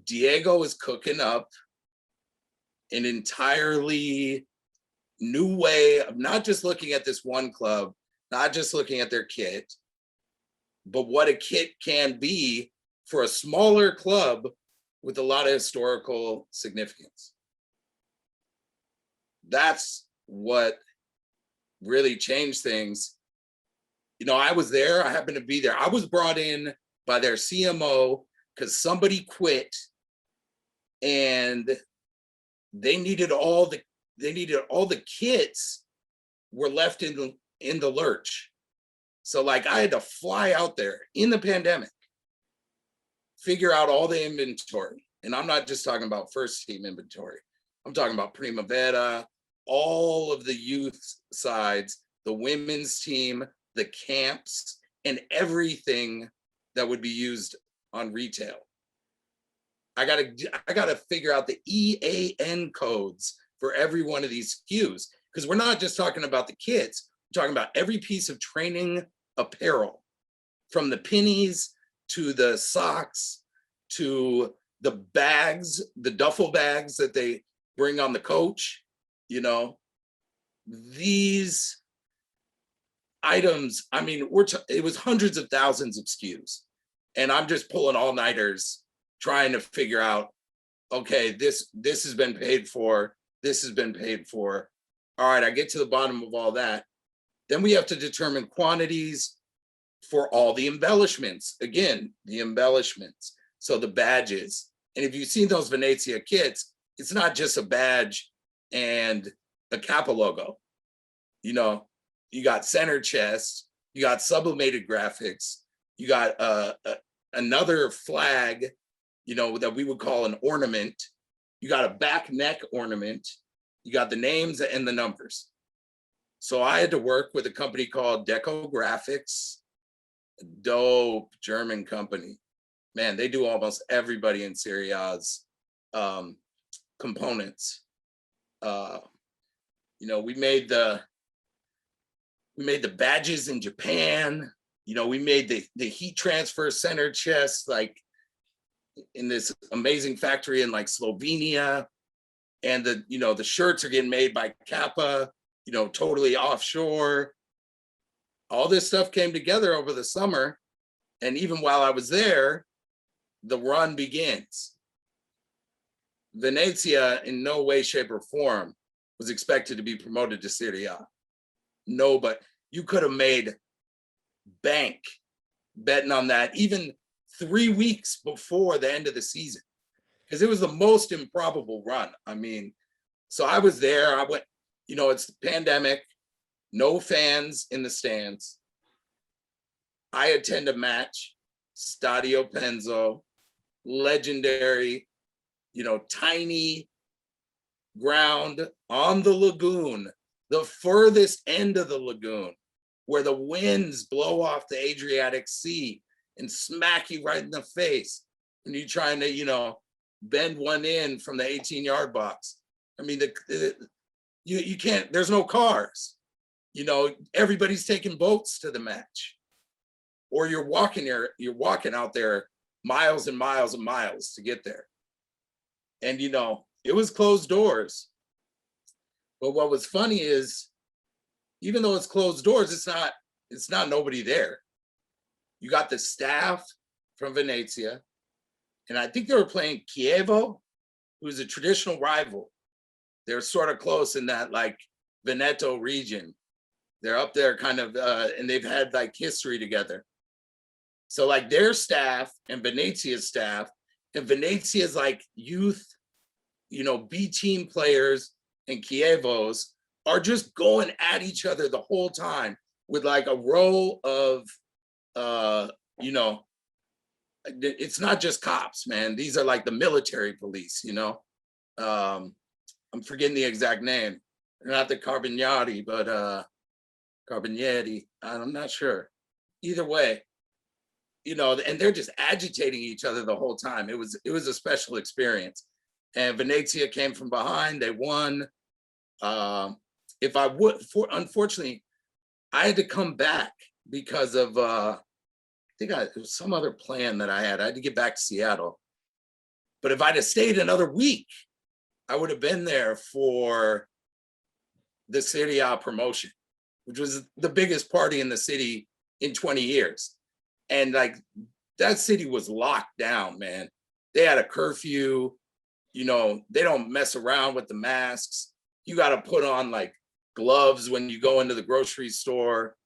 Diego is cooking up an entirely new way of not just looking at this one club, not just looking at their kit, but what a kit can be for a smaller club with a lot of historical significance. That's what really changed things. You know, I was there, I happened to be there. I was brought in by their CMO because somebody quit and they needed all the kits were left in the lurch. So like I had to fly out there in the pandemic, figure out all the inventory. And I'm not just talking about first team inventory. I'm talking about Primavera, all of the youth sides, the women's team, the camps, and everything that would be used on retail. I gotta figure out the EAN codes for every one of these SKUs, because we're not just talking about the kits, we're talking about every piece of training apparel, from the pennies to the socks to the bags, the duffel bags that they bring on the coach. You know, these items, I mean, it was hundreds of thousands of SKUs, and I'm just pulling all-nighters trying to figure out, okay, this has been paid for, this has been paid for. All right, I get to the bottom of all that. Then we have to determine quantities for all the embellishments. Again, the embellishments, so the badges. And if you've seen those Venezia kits, it's not just a badge and a Kappa logo. You know, you got center chest, you got sublimated graphics, you got another flag, you know, that we would call an ornament. You got a back neck ornament. You got the names and the numbers. So I had to work with a company called Deco Graphics, dope German company. Man, they do almost everybody in Serie A's components. You know, we made the badges in Japan. You know, we made the heat transfer center chest like in this amazing factory in like Slovenia. And the shirts are getting made by Kappa, you know, totally offshore. All this stuff came together over the summer. And even while I was there, the run begins. Venezia in no way, shape, or form was expected to be promoted to Serie A. No, but you could have made bank betting on that even 3 weeks before the end of the season, because it was the most improbable run. I mean, so I was there. I went, you know, it's the pandemic, no fans in the stands. I attend a match, Stadio Penzo, legendary, you know, tiny ground on the lagoon, the furthest end of the lagoon, where the winds blow off the Adriatic Sea and smack you right in the face when you're trying to, you know, bend one in from the 18-yard box. I mean, you can't, there's no cars. You know, everybody's taking boats to the match. Or you're walking out there miles and miles and miles to get there. And, you know, it was closed doors. But what was funny is, even though it's closed doors, it's not nobody there. You got the staff from Venezia, and I think they were playing Chievo, who's a traditional rival. They're sort of close in that like Veneto region. They're up there kind of, and they've had like history together. So like their staff and Venezia's staff, and Venezia's like youth, you know, B team players and Chievos are just going at each other the whole time with like a row of, you know, it's not just cops, man. These are like the military police, you know. I'm forgetting the exact name. They're not the Carabinieri, but Carabinieri. I'm not sure. Either way, you know, and they're just agitating each other the whole time. It was a special experience. And Venezia came from behind. They won. Unfortunately, I had to come back because of I think it was some other plan that I had. I had to get back to Seattle. But if I'd have stayed another week, I would have been there for the Serie A promotion, which was the biggest party in the city in 20 years. And like that city was locked down, man. They had a curfew, you know, they don't mess around with the masks. You got to put on like gloves when you go into the grocery store.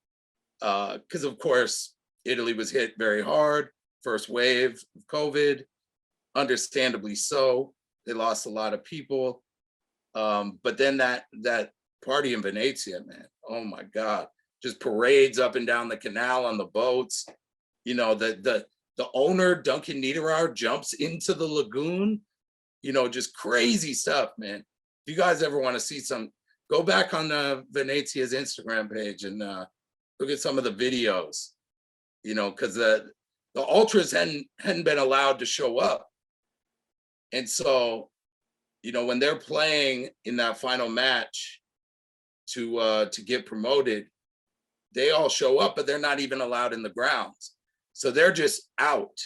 Because of course, Italy was hit very hard, first wave of COVID, understandably so. They lost a lot of people. But then that party in Venezia, man, oh my God, just parades up and down the canal on the boats. You know, the owner, Duncan Niederauer, jumps into the lagoon, you know, just crazy stuff, man. If you guys ever want to see some, go back on Venezia's Instagram page and look at some of the videos, you know, because the ultras hadn't been allowed to show up. And so, you know, when they're playing in that final match to get promoted, they all show up, but they're not even allowed in the grounds. So they're just out.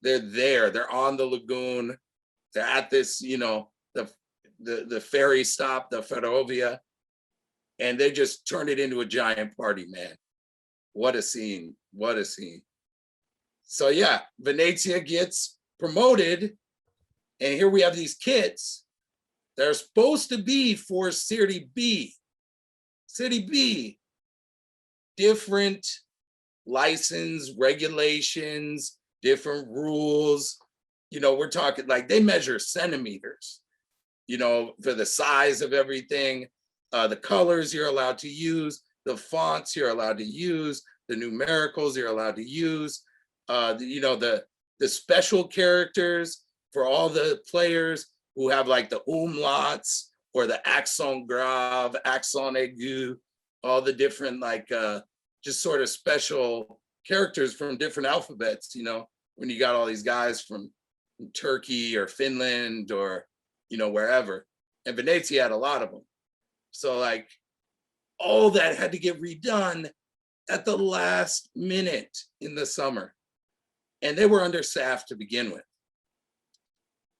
They're there. They're on the lagoon. They're at this, you know, the ferry stop, the Ferrovia, and they just turned it into a giant party, man. What a scene. What a scene. So yeah, Venezia gets promoted, and here we have these kits that are supposed to be for Serie B. Serie B, different license, regulations, different rules. You know, we're talking like they measure centimeters, you know, for the size of everything, the colors you're allowed to use, the fonts you're allowed to use, the numericals you're allowed to use, you know, the special characters for all the players who have like the umlauts or the accent grave, accent aigu, all the different just sort of special characters from different alphabets, when you got all these guys from Turkey or Finland or, wherever. And Venezia had a lot of them. So all that had to get redone at the last minute in the summer. And they were understaffed to begin with.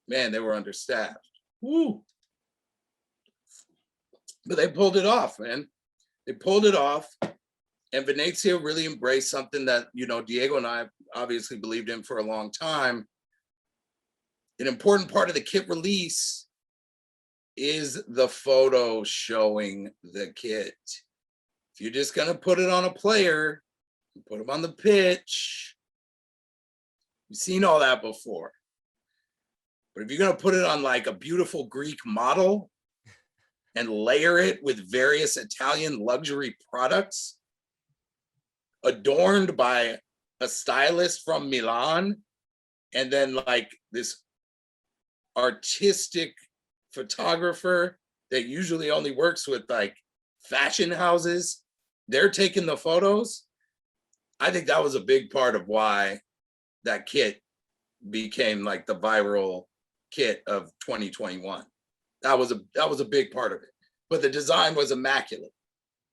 Man, they were understaffed. Woo. But they pulled it off, man. They pulled it off. And Venezia really embraced something that, Diego and I obviously believed in for a long time. An important part of the kit release is the photo showing the kit. If you're just going to put it on a player, put them on the pitch, you've seen all that before. But if you're going to put it on a beautiful Greek model and layer it with various Italian luxury products, adorned by a stylist from Milan, and then this artistic photographer that usually only works with fashion houses, they're taking the photos. I think that was a big part of why that kit became the viral kit of 2021. That was a big part of it. But the design was immaculate.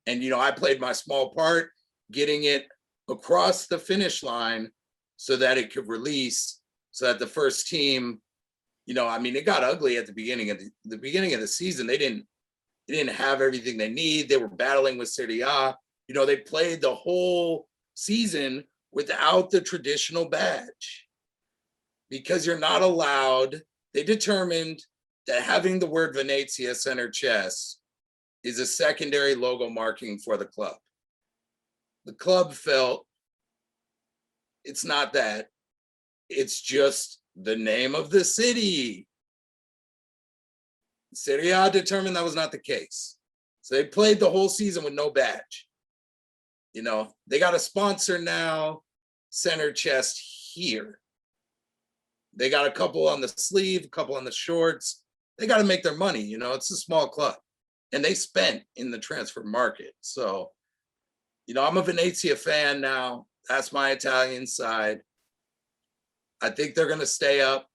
And I played my small part getting it across the finish line so that it could release, so that the first team, it got ugly at the beginning of the season. They didn't have everything they need. They were battling with Serie A. They played the whole season without the traditional badge because you're not allowed. They determined that having the word Venezia center chest is a secondary logo marking for the club. The club felt it's not that. It's just the name of the city. Serie A determined that was not the case. So they played the whole season with no badge. They got a sponsor now, center chest here. They got a couple on the sleeve, a couple on the shorts. They got to make their money. It's a small club. And they spent in the transfer market. So, I'm a Venezia fan now. That's my Italian side. I think they're going to stay up.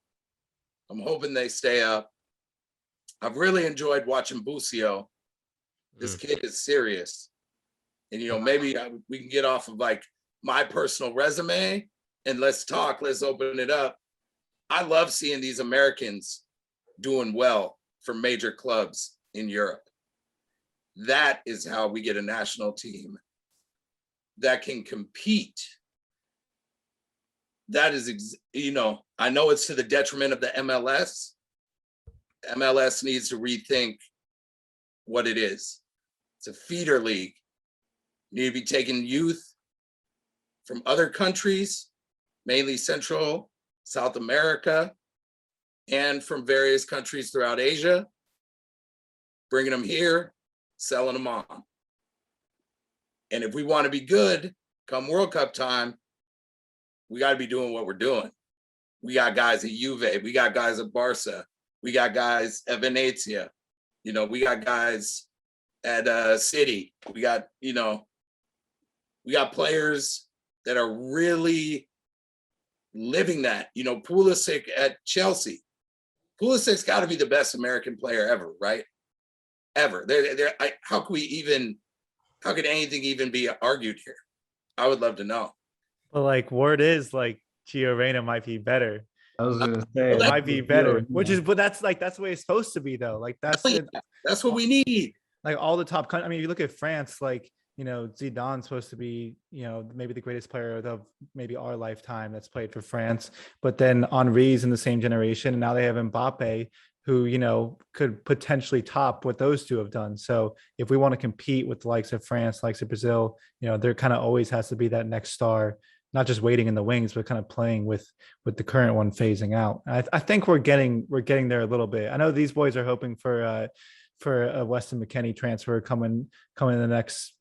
I'm hoping they stay up. I've really enjoyed watching Busio. This kid is serious. And, maybe we can get off of my personal resume and let's open it up. I love seeing these Americans doing well for major clubs in Europe. That is how we get a national team that can compete. That is, I know it's to the detriment of the MLS. MLS needs to rethink what it is. It's a feeder league. You need to be taking youth from other countries, mainly Central, South America, and from various countries throughout Asia, bringing them here, selling them on. And if we want to be good come World Cup time, we got to be doing what we're doing. We got guys at Juve, we got guys at Barca, we got guys at Venezia, we got guys at City. We got, we got players that are really living that. Pulisic at Chelsea. Pulisic's got to be the best American player ever, right? Ever. How could anything even be argued here? I would love to know. Well, word is Gio Reyna might be better. I was gonna say It might be better, but that's the way it's supposed to be though. That's what we need. All the top countries. I mean, if you look at France, Zidane's supposed to be, maybe the greatest player of maybe our lifetime that's played for France. But then Henri's in the same generation, and now they have Mbappe, who, could potentially top what those two have done. So if we want to compete with the likes of France, likes of Brazil, there kind of always has to be that next star, not just waiting in the wings, but kind of playing with the current one phasing out. I think we're getting there a little bit. I know these boys are hoping for a Weston McKennie transfer coming in the next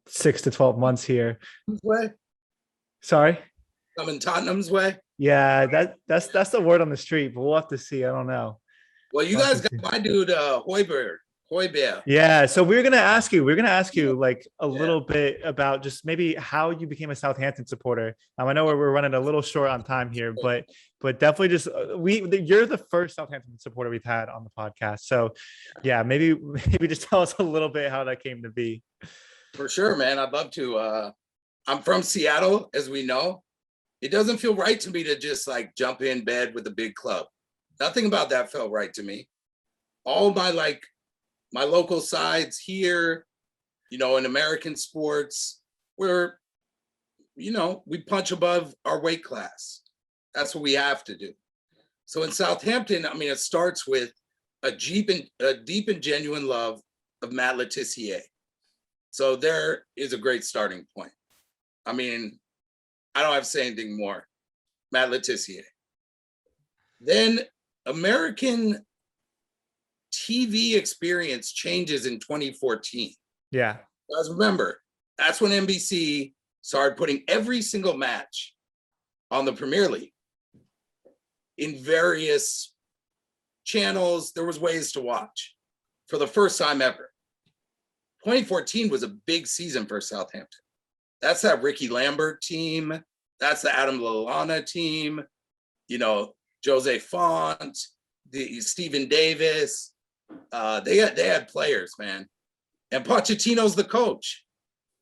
6 to 12 months here. Way? Sorry? Coming Tottenham's way? Yeah, that's the word on the street, but we'll have to see. I don't know. Well, you guys got my dude Hoiberg. Hoiberg. Yeah, so we're gonna ask you like a little bit about just maybe how you became a Southampton supporter. I know we're running a little short on time here, but definitely just you're the first Southampton supporter we've had on the podcast. So yeah, maybe just tell us a little bit how that came to be. For sure, man. I'd love to. I'm from Seattle, as we know. It doesn't feel right to me to just like jump in bed with a big club. Nothing about that felt right to me. All my local sides here, in American sports, where, we punch above our weight class. That's what we have to do. So in Southampton, I mean, it starts with a deep and genuine love of Matt Letizia. So there is a great starting point. I mean, I don't have to say anything more. Matt Letizia. Then American TV experience changes in 2014. Yeah. Guys, remember, that's when NBC started putting every single match on the Premier League in various channels. There was ways to watch for the first time ever. 2014 was a big season for Southampton. That's that Ricky Lambert team. That's the Adam Lallana team. Jose Font, the Stephen Davis. They had players, man. And Pochettino's the coach,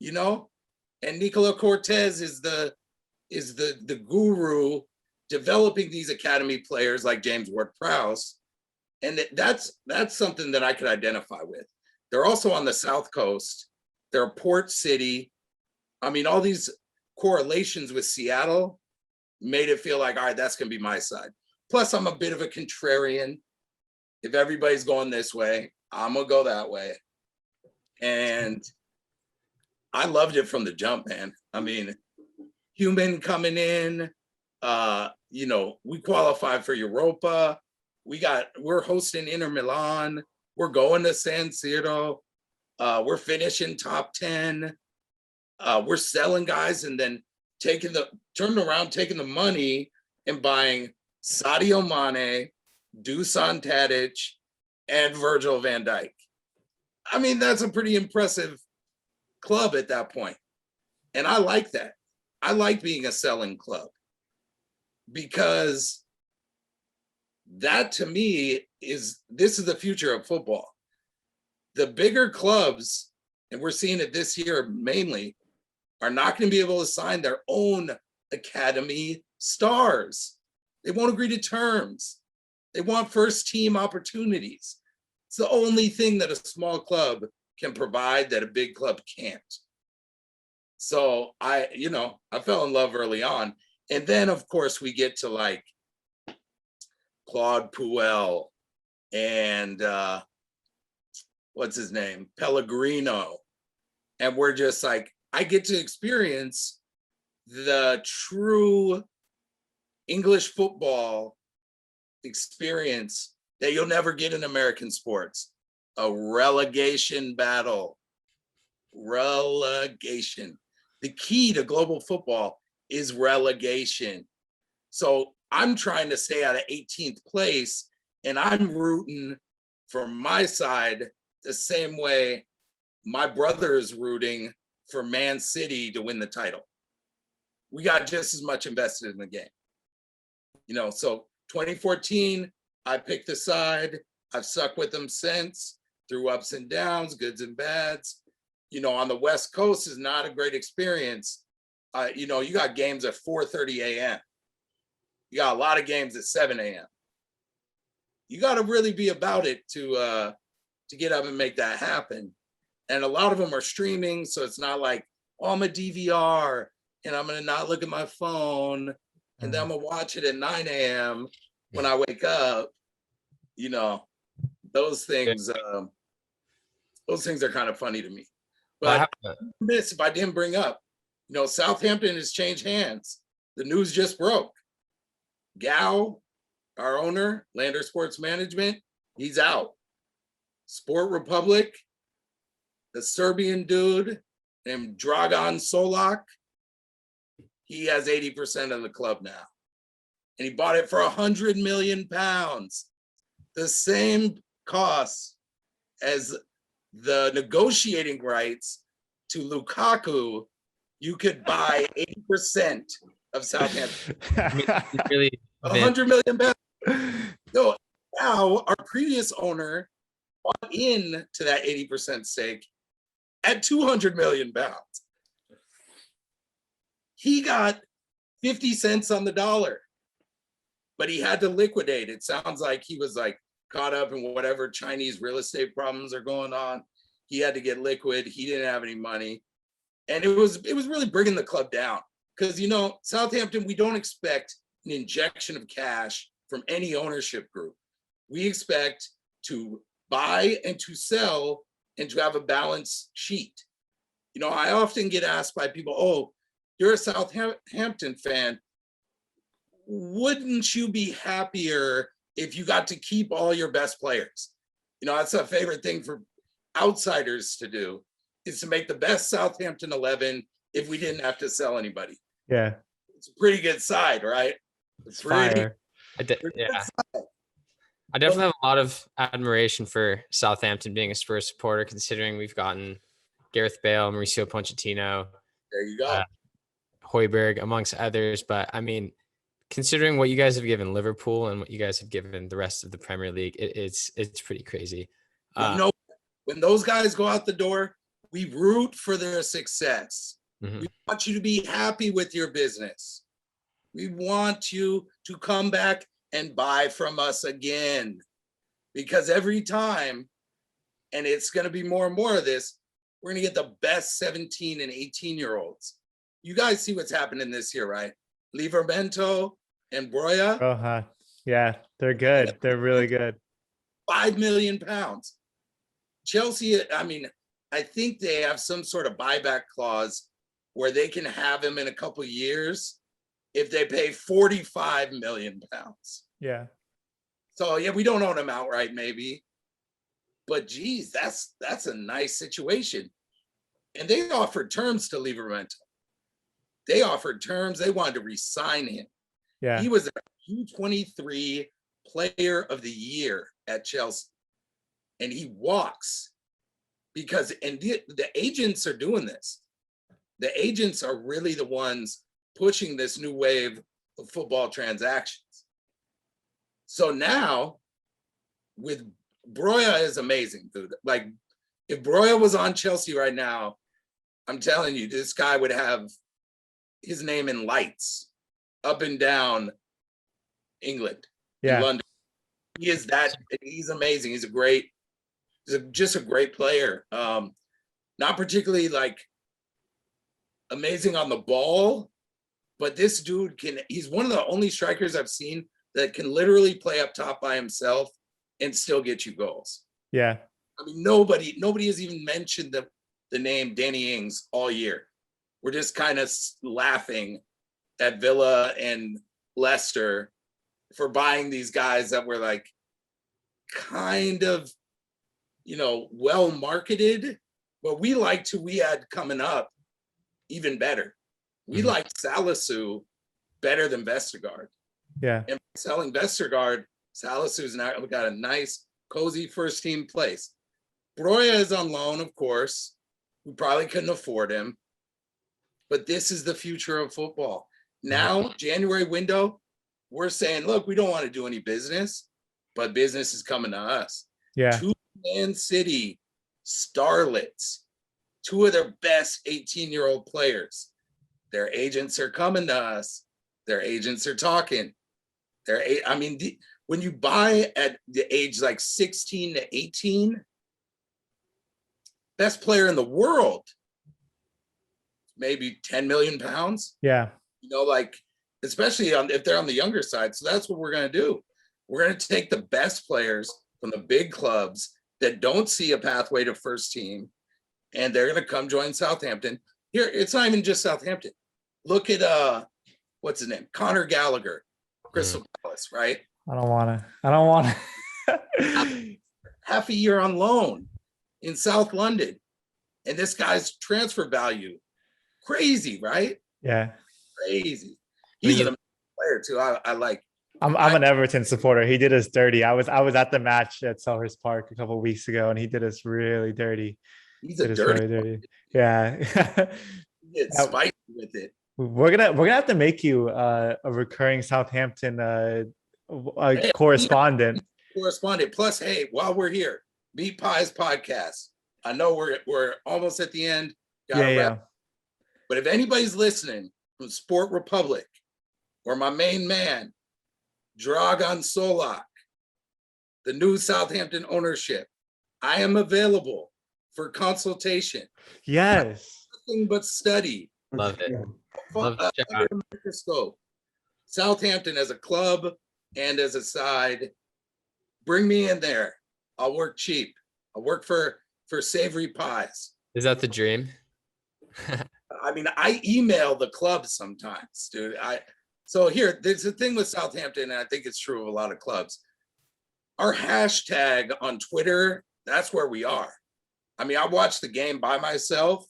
and Nicola Cortez is the guru developing these academy players like James Ward-Prowse. And that's something that I could identify with. They're also on the South Coast. They're a port city. I mean, all these correlations with Seattle made it feel like, all right, that's going to be my side. Plus, I'm a bit of a contrarian. If everybody's going this way, I'm going to go that way. And I loved it from the jump, man. I mean, Human coming in, we qualified for Europa. We're hosting Inter Milan. We're going to San Siro. We're finishing top 10. We're selling guys and then turning around, taking the money and buying Sadio Mane, Dusan Tadic, and Virgil van Dijk. I mean, that's a pretty impressive club at that point. And I like that. I like being a selling club because that to me this is the future of football. The bigger clubs, and we're seeing it this year mainly, are not going to be able to sign their own academy stars. They won't agree to terms. They want first team opportunities. It's the only thing that a small club can provide that a big club can't. So I fell in love early on. And then of course we get to like Claude Puel and what's his name? Pellegrino. And we're just like, I get to experience the true English football experience that you'll never get in American sports. A relegation battle. Relegation. The key to global football is relegation. So I'm trying to stay out of 18th place, and I'm rooting for my side the same way my brother is rooting for Man City to win the title. We got just as much invested in the game. So 2014, I picked the side. I've stuck with them since, through ups and downs, goods and bads. On the West Coast is not a great experience. You got games at 4:30 a.m. You got a lot of games at 7 a.m. You got to really be about it to get up and make that happen. And a lot of them are streaming, so it's not like, I'm a DVR and I'm gonna not look at my phone and then I'm gonna watch it at 9 a.m. when I wake up. Those things are kind of funny to me. But if I didn't bring up, Southampton has changed hands. The news just broke. Gao, our owner, Lander Sports Management, he's out. Sport Republic, the Serbian dude named Dragan Solak, he has 80% of the club now. And he bought it for £100 million. The same cost as the negotiating rights to Lukaku, you could buy 80% of Southampton. I mean, it's really 100 million pounds. No, now our previous owner bought in to that 80% stake at 200 million pounds. He got 50 cents on the dollar, but he had to liquidate. It sounds like he was like caught up in whatever Chinese real estate problems are going on. He had to get liquid. He didn't have any money. And it was really bringing the club down. Because, you know, Southampton, we don't expect an injection of cash from any ownership group. We expect to buy and to sell and to have a balance sheet. You know, I often get asked by people, oh, you're a Southampton fan. Wouldn't you be happier if you got to keep all your best players? You know, that's a favorite thing for outsiders to do, is to make the best Southampton 11 if we didn't have to sell anybody. Yeah. It's a pretty good side, right? It's fire. Yeah. I definitely have a lot of admiration for Southampton being a Spurs supporter, considering we've gotten Gareth Bale, Mauricio Pochettino, There you go. Højbjerg, amongst others. But I mean, considering what you guys have given Liverpool and what you guys have given the rest of the Premier League, it's pretty crazy. You know, when those guys go out the door, we root for their success. Mhm. We want you to be happy with your business. We want you to come back and buy from us again. Because every time, and it's going to be more and more of this, we're going to get the best 17 and 18-year-olds. You guys see what's happening this year, right? Livramento and Broya, Yeah, they're good. They're really good. 5 million pounds. Chelsea, I mean, I think they have some sort of buyback clause where they can have him in a couple years if they pay 45 million pounds. Yeah. So yeah, we don't own him outright, maybe. But geez, that's a nice situation. And they offered terms to Livramento. They offered terms. They wanted to re-sign him. Yeah. He was a U23 player of the year at Chelsea. And he walks because, and the agents are doing this. The agents are really the ones pushing this new wave of football transactions. So now, with Broya is amazing, dude. Like, if Broya was on Chelsea right now, I'm telling you, this guy would have his name in lights up and down England, in London. He is that. He's amazing. He's just a great player. Not particularly like amazing on the ball, but this dude he's one of the only strikers I've seen that can literally play up top by himself and still get you goals. Yeah. I mean, nobody has even mentioned the name Danny Ings all year. We're just kind of laughing at Villa and Leicester for buying these guys that were like kind of, you know, well marketed, but we liked who we had coming up even better. We liked Salisu better than Vestergaard. Yeah. And selling Vestergaard, Salisu's now got a nice, cozy first team place. Broya is on loan, of course. We probably couldn't afford him. But this is the future of football. Now, January window, we're saying, look, we don't want to do any business, but business is coming to us. Yeah. 2 Man City starlets, 2 of their best 18-year-old players. Their agents are coming to us. Their agents are talking. When you buy at the age like 16 to 18, best player in the world, maybe 10 million pounds. Yeah. You know, like, especially if they're on the younger side. So that's what we're going to do. We're going to take the best players from the big clubs that don't see a pathway to first team, and they're going to come join Southampton. Here, it's not even just Southampton. Look at what's his name? Conor Gallagher, Crystal Palace, right? I don't want to. Half a year on loan in South London. And this guy's transfer value, crazy, right? Yeah. Crazy. He's an amazing player too. I like. I'm an Everton supporter. He did us dirty. I was at the match at Selhurst Park a couple of weeks ago, and he did us really dirty. He's Did a us dirty. really dirty. Yeah. Get Now, spicy with it. we're gonna have to make you a recurring Southampton Hey, correspondent. Correspondent. Plus, hey, while we're here, Meat Pies podcast. I know we're almost at the end. Gotta wrap. But if anybody's listening from Sport Republic or my main man, Dragan Solak, the new Southampton ownership, I am available for consultation. Yes. Nothing but study. Love it. Love the chat. Under a microscope. Southampton as a club and as a side. Bring me in there. I'll work cheap. I'll work for savory pies. Is that the dream? I mean, I email the club sometimes, dude. So here, there's a thing with Southampton, and I think it's true of a lot of clubs. Our hashtag on Twitter, that's where we are. I mean, I watched the game by myself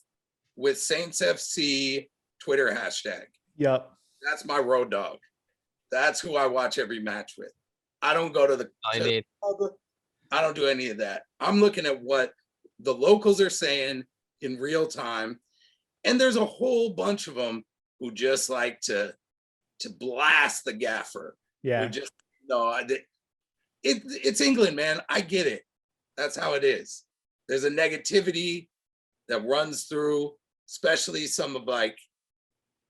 with Saints FC Twitter hashtag. Yep. That's my road dog. That's who I watch every match with. I don't go to the club. I don't do any of that. I'm looking at what the locals are saying in real time. And there's a whole bunch of them who just like to blast the gaffer. Yeah. Who just it's England, man. I get it. That's how it is. There's a negativity that runs through, especially some of like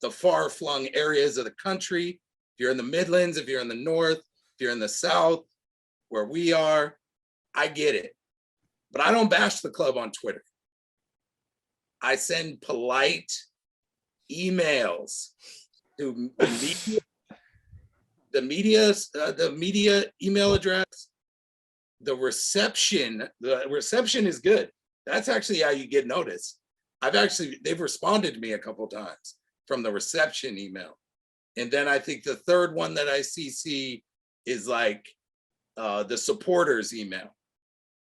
the far-flung areas of the country. If you're in the Midlands, if you're in the North, if you're in the South, where we are, I get it. But I don't bash the club on Twitter. I send polite emails to the media email address. The reception is good. That's actually how you get noticed. They've responded to me a couple times from the reception email. And then I think the third one that I CC is like the supporters email.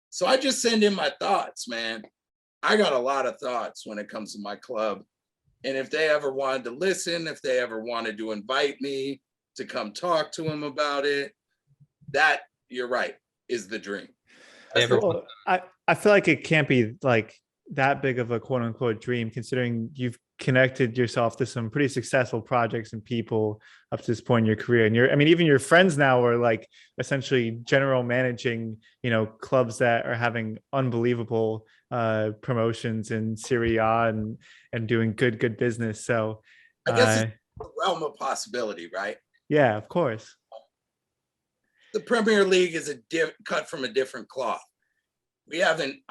So I just send in my thoughts, man. I got a lot of thoughts when it comes to my club. And if they ever wanted to listen, if they ever wanted to invite me to come talk to them about it, that, you're right, is the dream. Well, I feel like it can't be like that big of a quote unquote dream, considering you've connected yourself to some pretty successful projects and people up to this point in your career. And even your friends now are like essentially general managing, clubs that are having unbelievable promotions in Serie A and doing good business. So I guess it's a realm of possibility, right? Yeah, of course. The Premier League is cut from a different cloth. We haven't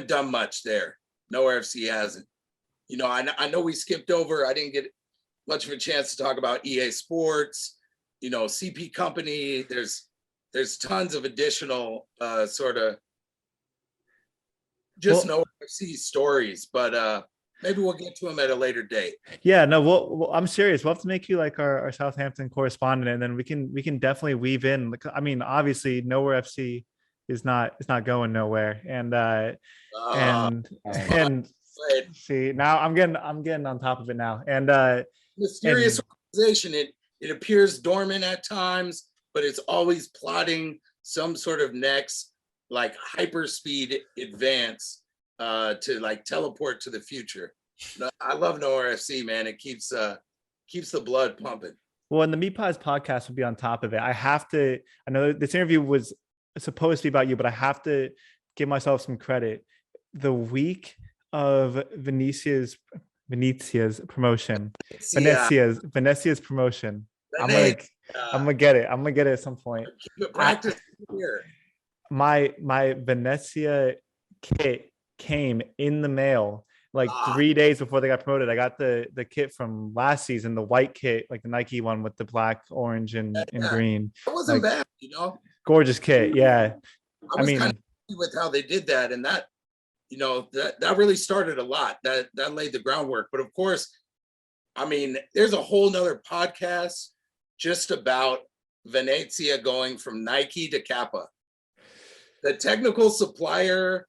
done much there. No FC hasn't. I know we skipped over. I didn't get much of a chance to talk about EA Sports, CP Company. There's tons of additional sort of just no FC stories, but maybe we'll get to them at a later date. Yeah, no, well, I'm serious. We'll have to make you like our Southampton correspondent, and then we can definitely weave in. Obviously, Nowhere FC is not going nowhere, and see, now I'm getting on top of it now, and mysterious organization. It appears dormant at times, but it's always plotting some sort of next like hyperspeed advance to like teleport to the future. I love Nowhere FC, man. It keeps the blood pumping. Well, and the Meat Pies podcast will be on top of it. I know this interview was supposed to be about you, but I have to give myself some credit. The week of Venezia's promotion, Venezia's promotion. I'm gonna get it. I'm gonna get it at some point. Keep it practice here. My Venezia kit came in the mail like 3 days before they got promoted. I got the kit from last season, the white kit, like the Nike one with the black, orange, and green. It wasn't bad, Gorgeous kit, yeah. I was kind of happy with how they did that, and that, that really started a lot. That laid the groundwork. But of course, there's a whole nother podcast just about Venezia going from Nike to Kappa. The technical supplier.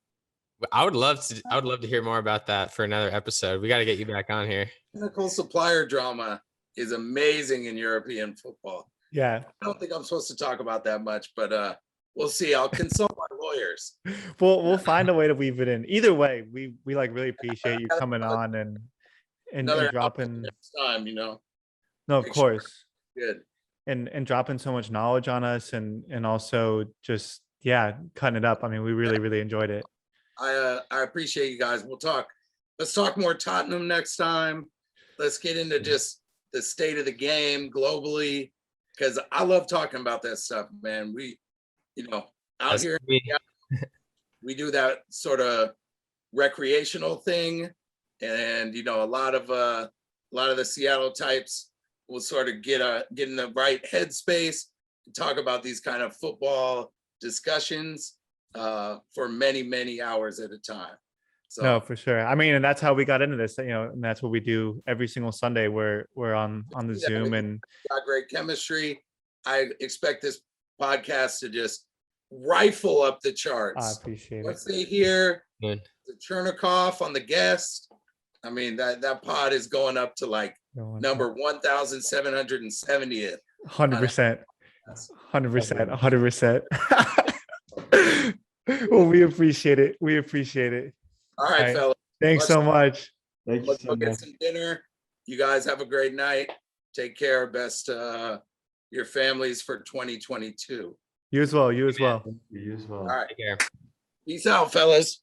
I would love to hear more about that for another episode. We got to get you back on here. Technical supplier drama is amazing in European football. Yeah. I don't think I'm supposed to talk about that much, but we'll see. I'll consult my lawyers. We'll find a way to weave it in. Either way, we like really appreciate you coming on and Another dropping. next time, No, of Make sure- course. Good. And dropping so much knowledge on us and also just cutting it up. I mean, we really enjoyed it. I appreciate you guys. Let's talk more Tottenham next time. Let's get into just the state of the game globally, because I love talking about that stuff, man. We, out That's here, me. we do that sort of recreational thing, and a lot of the Seattle types will sort of get in the right headspace and talk about these kind of football discussions for many hours at a time. So No, for sure. I mean, and that's how we got into this, and that's what we do every single Sunday. We're on the Zoom, and got great chemistry. I expect this podcast to just rifle up the I charts. appreciate Once it. they hear Good. the Chernicoff on the guest, I mean that pod is going up to like number 1,770th. 100%. 100%. Well, we appreciate it. All right, Right. fellas. Thanks so much. Thank you Let's so go get much. some dinner. You guys have a great night. Take care. Best your families for 2022. You as well. You as well. All right. Take care. Peace out, fellas.